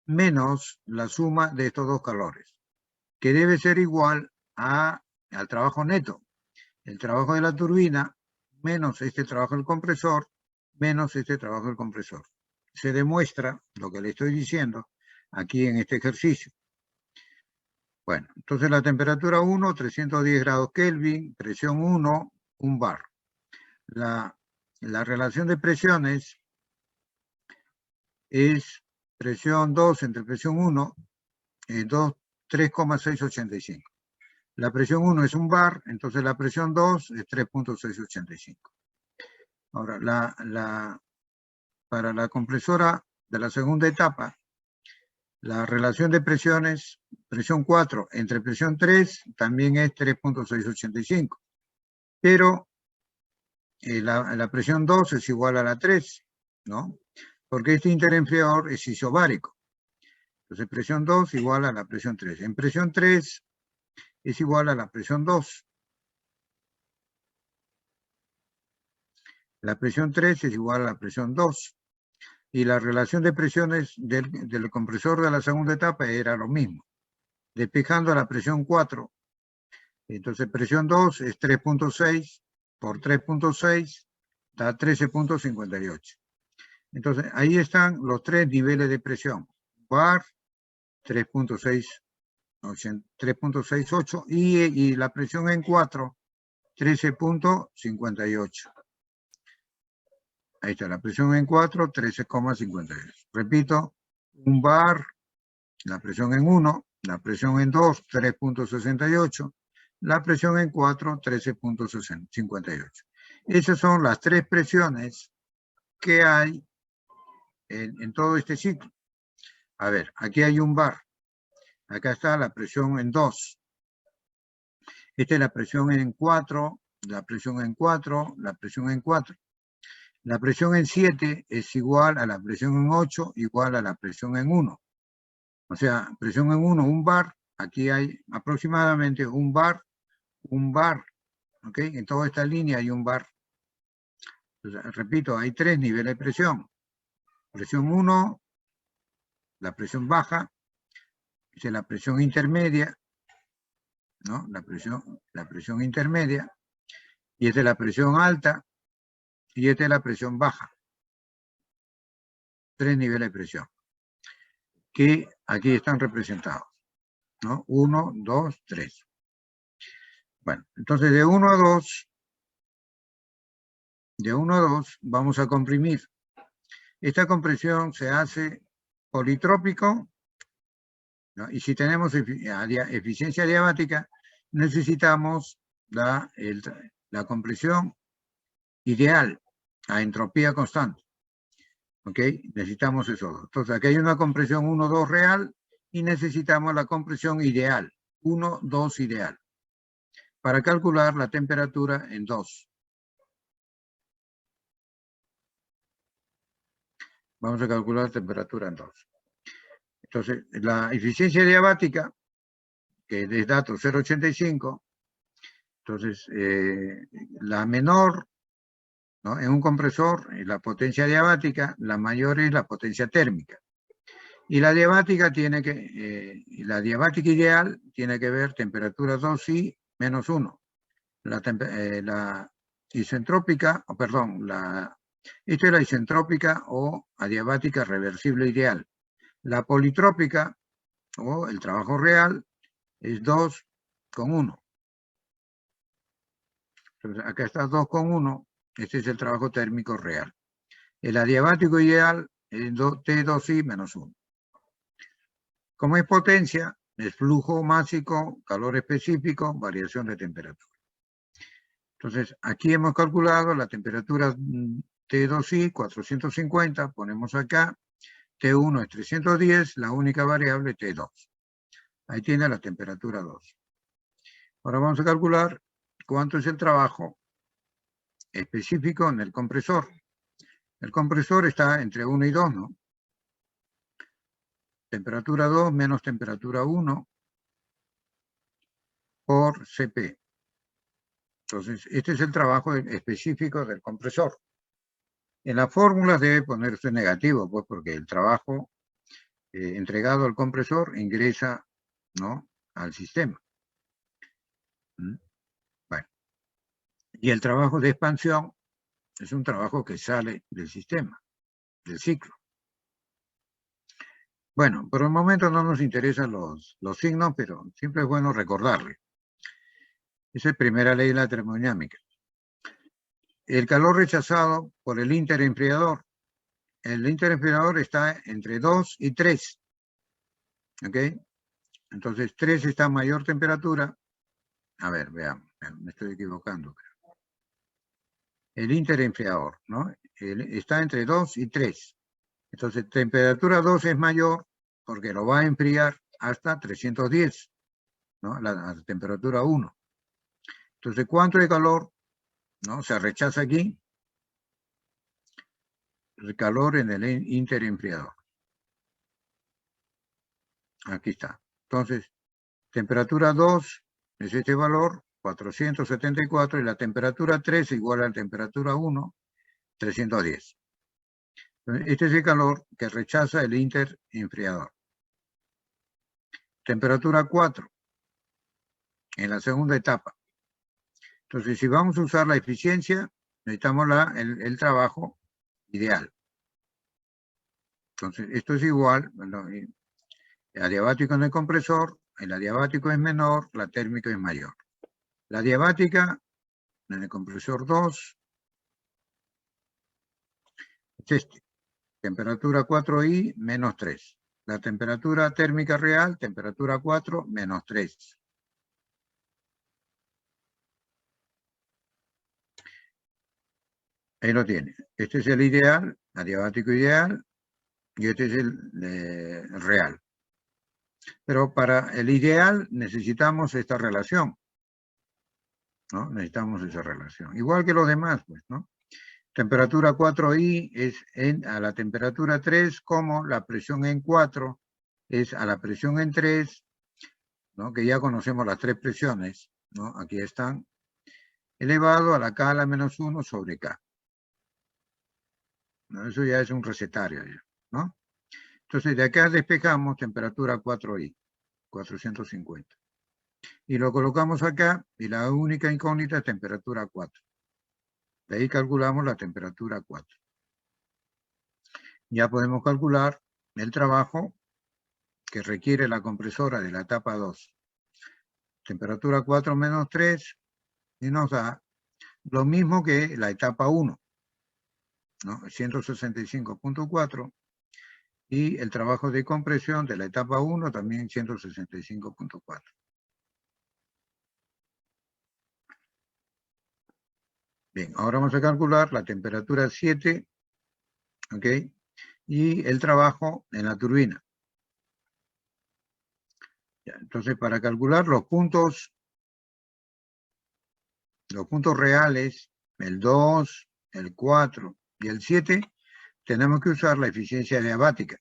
menos la suma de estos dos calores, que debe ser igual al trabajo neto. El trabajo de la turbina menos este trabajo del compresor, menos este trabajo del compresor. Se demuestra lo que le estoy diciendo aquí en este ejercicio. Bueno, entonces la temperatura 1, 310 grados Kelvin, presión 1, 1 bar. La relación de presiones es presión 2 entre presión 1, 3,685. La presión 1 es 1 bar, entonces la presión 2 es 3,685. Ahora, para la compresora de la segunda etapa, la relación de presiones, presión 4 entre presión 3, también es 3,685. Pero la presión 2 es igual a la 3, ¿no? Porque este interenfriador es isobárico. Entonces, presión 2 igual a la presión 3. En presión 3 es igual a la presión 2. La presión 3 es igual a la presión 2. Y la relación de presiones del compresor de la segunda etapa era lo mismo. Despejando la presión 4. Entonces, presión 2 es 3,6 por 3,6 da 13,58. Entonces, ahí están los tres niveles de presión. Bar, 3,68 y la presión en 4, 13,58. Ahí está, la presión en 4, 13,58. Repito, 1 bar, la presión en 1, la presión en 2, 3,68, la presión en 4, 13,58. Esas son las tres presiones que hay en todo este ciclo. A ver, aquí hay 1 bar. Acá está la presión en 2. Esta es la presión en 4, la presión en 4, la presión en 4. La presión en 7 es igual a la presión en 8, igual a la presión en 1. O sea, presión en 1, 1 bar. Aquí hay aproximadamente 1 bar, 1 bar. ¿Ok? En toda esta línea hay 1 bar. Entonces, repito, hay tres niveles de presión. Presión 1, la presión baja, es la presión intermedia, ¿no? La presión intermedia, y esta es la presión alta, y esta es la presión baja. Tres niveles de presión, que aquí están representados, ¿no? 1, 2, 3. Bueno, entonces de 1 a 2, de 1 a 2, vamos a comprimir. Esta compresión se hace politrópico, ¿no? Y si tenemos eficiencia adiabática, necesitamos la compresión ideal a entropía constante. ¿Ok? Necesitamos eso. Entonces, aquí hay una compresión 1-2 real y necesitamos la compresión ideal, 1-2 ideal, para calcular la temperatura en 2. Vamos a calcular temperatura en 2. Entonces, la eficiencia adiabática, que es dato 0,85, entonces, la menor, ¿no? En un compresor, la potencia adiabática, la mayor es la potencia térmica. Y la adiabática la adiabática ideal tiene que ver temperatura 2i menos 1. La isentrópica, esto es la isentrópica o adiabática reversible ideal. La politrópica o el trabajo real es 2,1. Entonces, acá está 2,1. Este es el trabajo térmico real. El adiabático ideal es T2i menos 1. Como es potencia, es flujo másico, calor específico, variación de temperatura. Entonces, aquí hemos calculado la temperatura T2i, 450, ponemos acá, T1 es 310, la única variable T2. Ahí tiene la temperatura 2. Ahora vamos a calcular cuánto es el trabajo específico en el compresor. El compresor está entre 1 y 2, ¿no? Temperatura 2 menos temperatura 1 por Cp. Entonces, este es el trabajo específico del compresor. En las fórmulas debe ponerse negativo, pues porque el trabajo entregado al compresor ingresa, ¿no?, al sistema. Bueno. Y el trabajo de expansión es un trabajo que sale del sistema, del ciclo. Bueno, por el momento no nos interesan los signos, pero siempre es bueno recordarle. Esa es la primera ley de la termodinámica. El calor rechazado por el interenfriador. El interenfriador está entre 2 y 3. ¿Ok? Entonces, 3 está a mayor temperatura. A ver, veamos, me estoy equivocando. El interenfriador, ¿no? Está entre 2 y 3. Entonces, temperatura 2 es mayor porque lo va a enfriar hasta 310, ¿no? La temperatura 1. Entonces, ¿cuánto de calor, no, se rechaza aquí? El calor en el interenfriador. Aquí está. Entonces, temperatura 2 es este valor, 474, y la temperatura 3 igual a la temperatura 1, 310. Este es el calor que rechaza el interenfriador. Temperatura 4, en la segunda etapa. Entonces, si vamos a usar la eficiencia, necesitamos el trabajo ideal. Entonces, esto es igual, el adiabático en el compresor, el adiabático es menor, la térmica es mayor. La adiabática en el compresor 2 es este. Temperatura 4i menos 3. La temperatura térmica real, temperatura 4 menos 3. Ahí lo tiene. Este es el ideal, adiabático ideal, y este es el real. Pero para el ideal necesitamos esta relación, ¿no? Necesitamos esa relación. Igual que los demás, pues, ¿no? Temperatura 4i es a la temperatura 3, como la presión en 4 es a la presión en 3, ¿no? Que ya conocemos las 3 presiones, ¿no? Aquí están, elevado a la K a la menos 1 sobre K. ¿No? Eso ya es un recetario, ¿no? Entonces, de acá despejamos temperatura 4i, 450. Y lo colocamos acá, y la única incógnita es temperatura 4. De ahí calculamos la temperatura 4. Ya podemos calcular el trabajo que requiere la compresora de la etapa 2. Temperatura 4 menos 3, y nos da lo mismo que la etapa 1. ¿no? 165.4. Y el trabajo de compresión de la etapa 1 también 165.4. Bien, ahora vamos a calcular la temperatura 7, ¿ok? Y el trabajo en la turbina. Ya, entonces, para calcular los puntos reales, el 2, el 4 y el 7, tenemos que usar la eficiencia adiabática.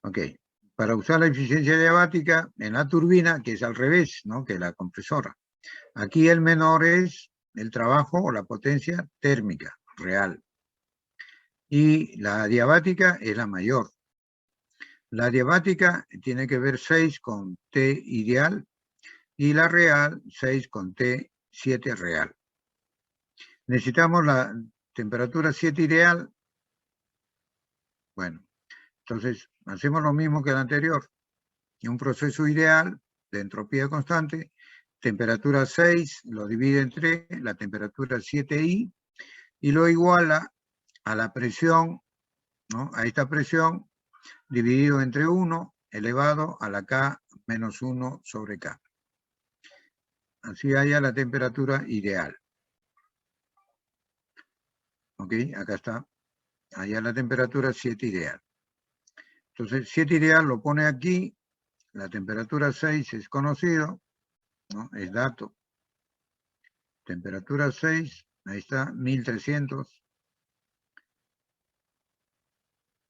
Ok, para usar la eficiencia adiabática en la turbina, que es al revés, ¿no? Que la compresora. Aquí el menor es el trabajo o la potencia térmica real. Y la adiabática es la mayor. La adiabática tiene que ver 6 con T ideal y la real 6 con T7 real. Necesitamos la temperatura 7 ideal. Bueno, entonces hacemos lo mismo que el anterior. Un proceso ideal de entropía constante, temperatura 6 lo divide entre la temperatura 7I y lo iguala a la presión, ¿no? A esta presión dividido entre 1 elevado a la K menos 1 sobre K. Así haya la temperatura ideal. Ok, acá está. Allá la temperatura 7 ideal. Entonces, 7 ideal lo pone aquí. La temperatura 6 es conocido, ¿no? Es dato. Temperatura 6, ahí está, 1300.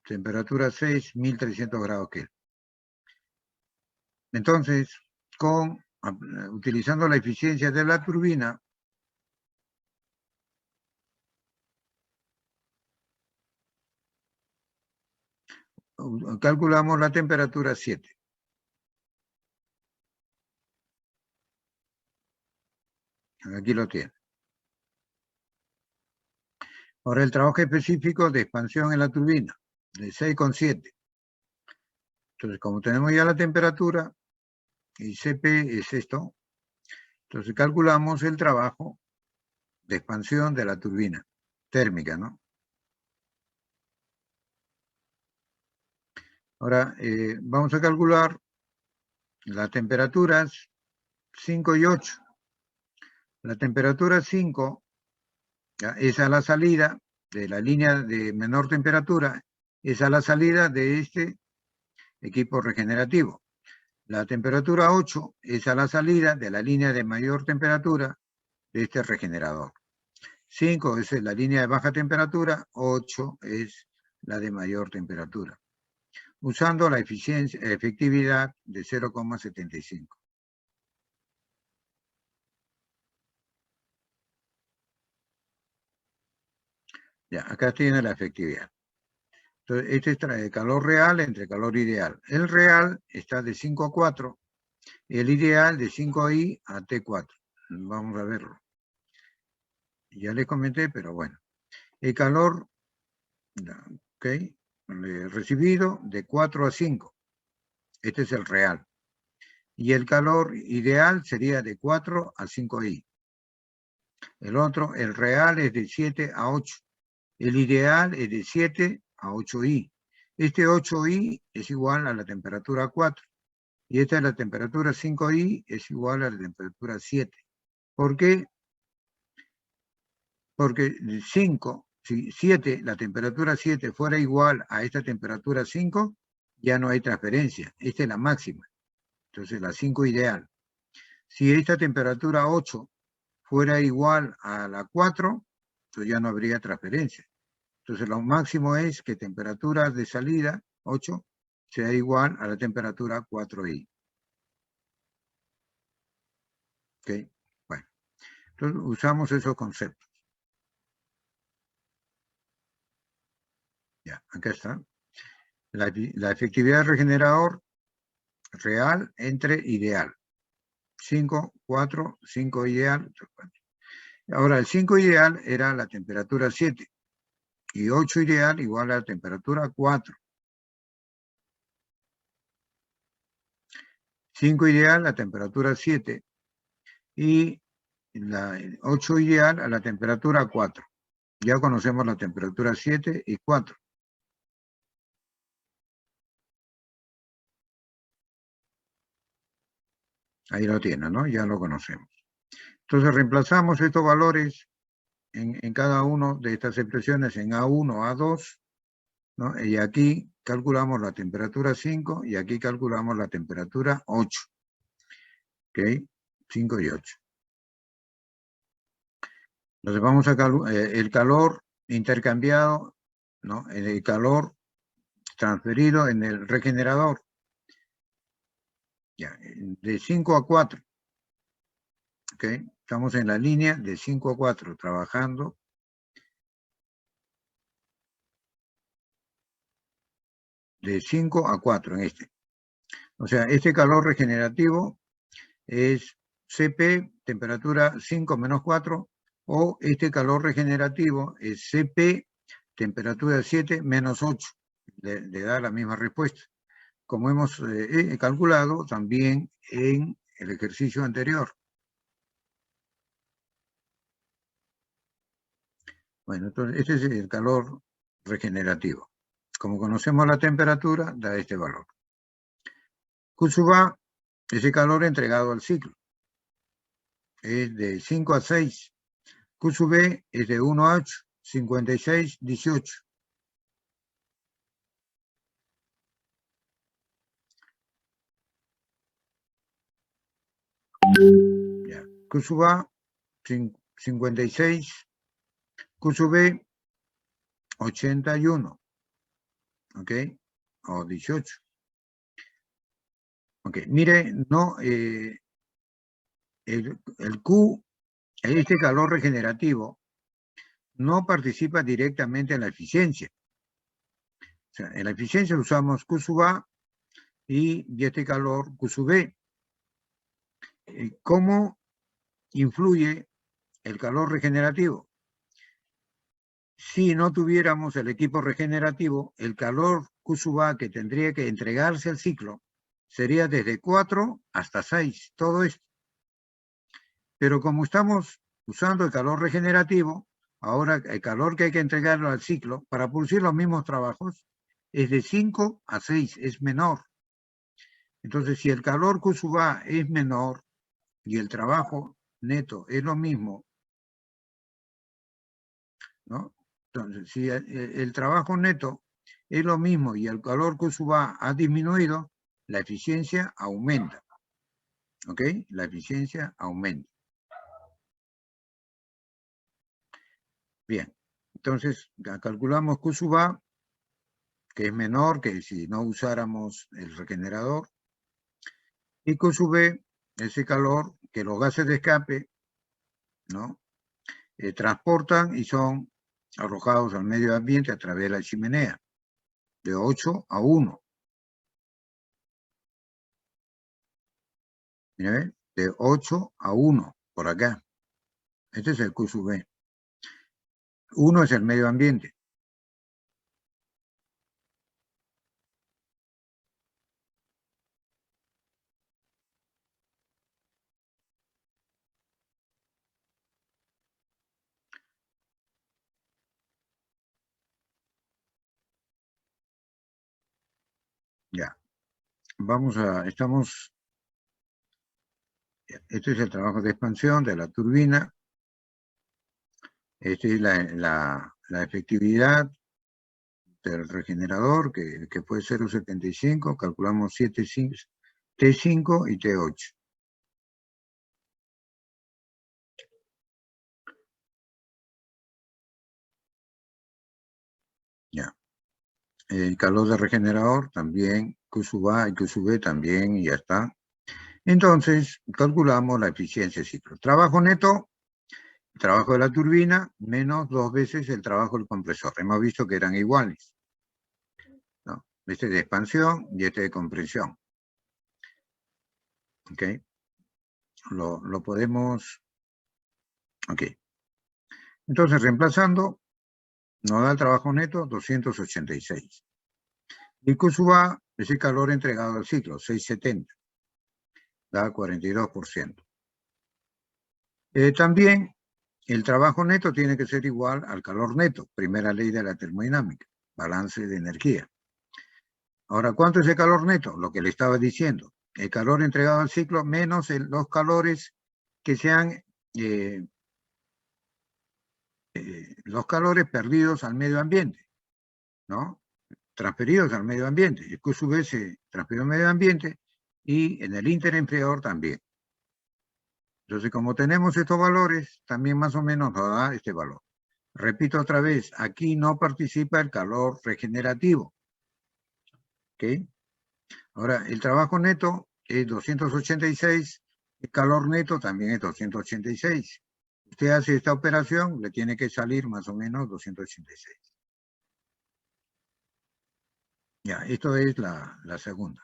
Temperatura 6, 1300 grados Kelvin. Entonces, utilizando la eficiencia de la turbina, calculamos la temperatura 7. Aquí lo tiene. Ahora el trabajo específico de expansión en la turbina, de 6,7. Entonces, como tenemos ya la temperatura, y CP es esto, entonces calculamos el trabajo de expansión de la turbina térmica, ¿no? Ahora, vamos a calcular las temperaturas 5 y 8. La temperatura 5 es a la salida de la línea de menor temperatura, es a la salida de este equipo regenerativo. La temperatura 8 es a la salida de la línea de mayor temperatura de este regenerador. 5 es la línea de baja temperatura, 8 es la de mayor temperatura, usando la efectividad de 0,75. Ya, acá tiene la efectividad. Entonces, este es el calor real entre calor ideal. El real está de 5 a 4, el ideal de 5I a T4. Vamos a verlo. Ya les comenté, pero bueno. El calor, ok, recibido de 4 a 5. Este es el real. Y el calor ideal sería de 4 a 5I. El otro, el real es de 7 a 8. El ideal es de 7 a 8I. Este 8I es igual a la temperatura 4. Y esta es la temperatura 5I, es igual a la temperatura 7. ¿Por qué? Porque 5, si 7, la temperatura 7 fuera igual a esta temperatura 5, ya no hay transferencia. Esta es la máxima. Entonces la 5 ideal. Si esta temperatura 8 fuera igual a la 4, entonces ya no habría transferencia. Entonces lo máximo es que temperatura de salida, 8, sea igual a la temperatura 4I. ¿Ok? Bueno, entonces usamos esos conceptos. Ya, acá está. La efectividad del regenerador real entre ideal. 5, 4, 5 ideal. Ahora, el 5 ideal era la temperatura 7. Y 8 ideal igual a la temperatura 4. 5 ideal, la temperatura 7. y la 8 ideal a la temperatura 4. Ya conocemos la temperatura 7 y 4. Ahí lo tienen, ¿no? Ya lo conocemos. Entonces reemplazamos estos valores en cada una de estas expresiones en A1, A2, ¿no? Y aquí calculamos la temperatura 5 y aquí calculamos la temperatura 8. ¿Ok? 5 y 8. Entonces vamos a el calor intercambiado, ¿no? El calor transferido en el regenerador. Ya, de 5 a 4. ¿Ok? Estamos en la línea de 5 a 4, trabajando. De 5 a 4 en este. O sea, este calor regenerativo es CP, temperatura 5 menos 4, o este calor regenerativo es CP, temperatura 7 menos 8. Le da la misma respuesta, como hemos calculado también en el ejercicio anterior. Bueno, entonces este es el calor regenerativo. Como conocemos la temperatura, da este valor. Q sub A es el calor entregado al ciclo. Es de 5 a 6. Q sub B es de 1 a 8, 56, 18. Ya. Q sub A, 56. Q sub B, 81. ¿Ok? O 18. Ok, mire, no, el Q, este calor regenerativo, no participa directamente en la eficiencia. O sea, en la eficiencia usamos Q sub A y este calor Q sub B. ¿Cómo influye el calor regenerativo? Si no tuviéramos el equipo regenerativo, el calor Q sub A que tendría que entregarse al ciclo sería desde 4 hasta 6, todo esto. Pero como estamos usando el calor regenerativo, ahora el calor que hay que entregarlo al ciclo para producir los mismos trabajos es de 5 a 6, es menor. Entonces, si el calor Q sub A es menor y el trabajo neto es lo mismo, ¿no? Entonces, si el trabajo neto es lo mismo y el calor Q sub A ha disminuido, la eficiencia aumenta. ¿Ok? La eficiencia aumenta. Bien, entonces calculamos Q sub A, que es menor que si no usáramos el regenerador, y Q sub B, ese calor que los gases de escape, ¿no? Transportan y son arrojados al medio ambiente a través de la chimenea, de 8 a 1. ¿Miren? De 8 a 1, por acá. Este es el Q sub B. 1 es el medio ambiente. Ya. Este es el trabajo de expansión de la turbina. Esta es la efectividad del regenerador, que fue 0,75. Calculamos T5 y T8. Ya. El calor del regenerador también, Q sub A y Q sub B también, y ya está. Entonces, calculamos la eficiencia del ciclo. Trabajo neto, el trabajo de la turbina, menos 2 veces el trabajo del compresor. Hemos visto que eran iguales, ¿no? Este de expansión y este de compresión. ¿Ok? Lo podemos... Ok. Entonces, reemplazando, nos da el trabajo neto 286. Y Q sub A es el calor entregado al ciclo, 670. Da 42%. También el trabajo neto tiene que ser igual al calor neto, primera ley de la termodinámica, balance de energía. Ahora, ¿cuánto es el calor neto? Lo que le estaba diciendo, el calor entregado al ciclo menos los calores que sean los calores perdidos al medio ambiente, ¿no? Transferidos al medio ambiente. El Q sub S se transfirió al medio ambiente y en el interempleador también. Entonces, como tenemos estos valores, también más o menos nos da este valor. Repito otra vez, aquí no participa el calor regenerativo. ¿Ok? Ahora, el trabajo neto es 286, el calor neto también es 286. Usted hace esta operación, le tiene que salir más o menos 286. Ya, esto es la segunda.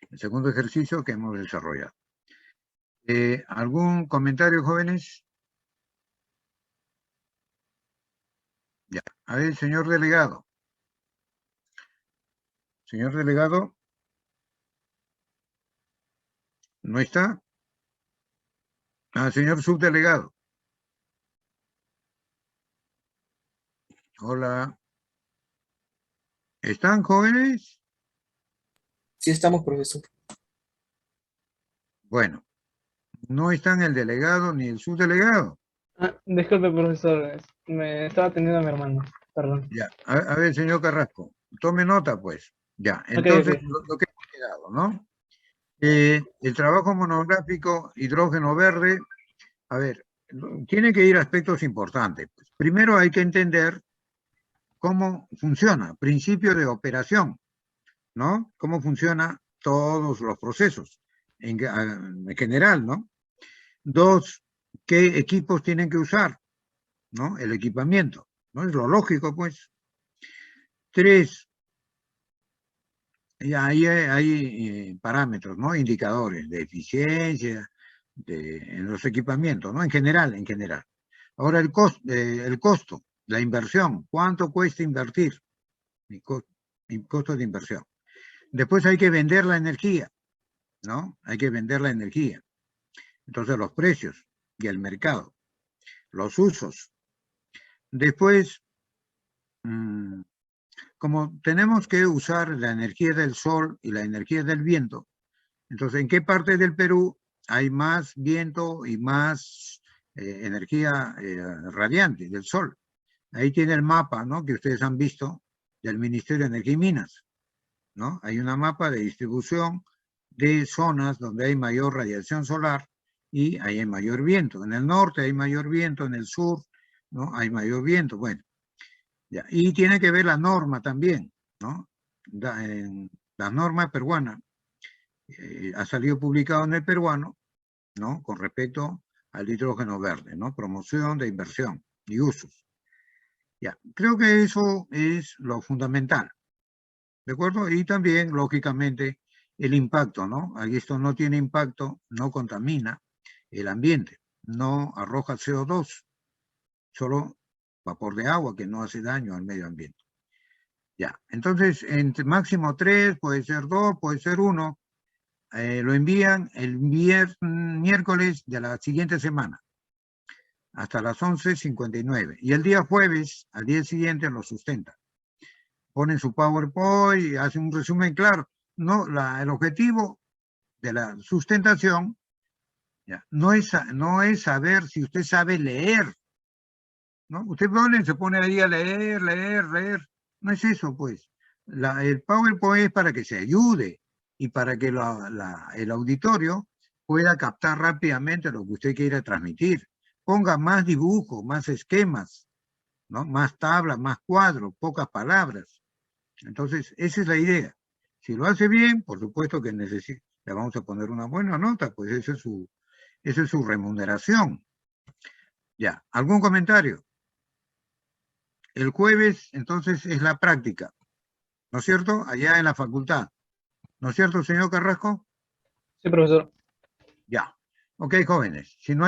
El segundo ejercicio que hemos desarrollado. ¿Algún comentario, jóvenes? Ya. A ver, señor delegado. Señor delegado. ¿No está? Ah, señor subdelegado. Hola. ¿Están, jóvenes? Sí estamos, profesor. Bueno. No están el delegado ni el subdelegado. Disculpe, profesor. Me estaba atendiendo a mi hermano. Perdón. Ya, a ver, señor Carrasco, tome nota, pues. Ya, entonces, Ok. lo que hemos quedado, ¿no? El trabajo monográfico hidrógeno verde, a ver, tiene que ir a aspectos importantes. Pues. Primero hay que entender cómo funciona, principio de operación, ¿no? Cómo funcionan todos los procesos, en general, ¿no? Dos, ¿qué equipos tienen que usar? ¿No? El equipamiento, ¿no? Es lo lógico, pues. Tres, y ahí hay parámetros, ¿no? Indicadores de eficiencia en los equipamientos, ¿no? En general. Ahora el costo, la inversión, ¿cuánto cuesta invertir? El costo de inversión. Después hay que vender la energía, ¿no? Hay que vender la energía. Entonces los precios y el mercado, los usos. Después, como tenemos que usar la energía del sol y la energía del viento, entonces, ¿en qué parte del Perú hay más viento y más energía radiante del sol? Ahí tiene el mapa, ¿no? Que ustedes han visto del Ministerio de Energía y Minas, ¿no? Hay una mapa de distribución de zonas donde hay mayor radiación solar y hay mayor viento. En el norte hay mayor viento, en el sur, ¿no? Hay mayor viento, bueno. Ya. Y tiene que ver la norma también, ¿no? La norma peruana ha salido publicado en el peruano, ¿no? Con respecto al hidrógeno verde, ¿no? Promoción de inversión y usos. Ya, creo que eso es lo fundamental, ¿de acuerdo? Y también, lógicamente, el impacto, ¿no? Aquí esto no tiene impacto, no contamina el ambiente, no arroja CO2, solo vapor de agua que no hace daño al medio ambiente. Ya, entonces, entre máximo 3, puede ser 2, puede ser 1, lo envían el miércoles de la siguiente semana, hasta las 11:59. Y el día jueves, al día siguiente, lo sustenta. Ponen su PowerPoint y hacen un resumen claro. No, el objetivo de la sustentación ya, no es saber si usted sabe leer, ¿no? Usted se pone ahí a leer. No es eso, pues. El PowerPoint es para que se ayude y para que el auditorio pueda captar rápidamente lo que usted quiera transmitir. Ponga más dibujos, más esquemas, ¿no? Más tablas, más cuadros, pocas palabras. Entonces, esa es la idea. Si lo hace bien, por supuesto que le vamos a poner una buena nota, pues esa es su remuneración. Ya, ¿algún comentario? El jueves, entonces, es la práctica, ¿no es cierto? Allá en la facultad. ¿No es cierto, señor Carrasco? Sí, profesor. Ya. Ok, jóvenes. Si no hay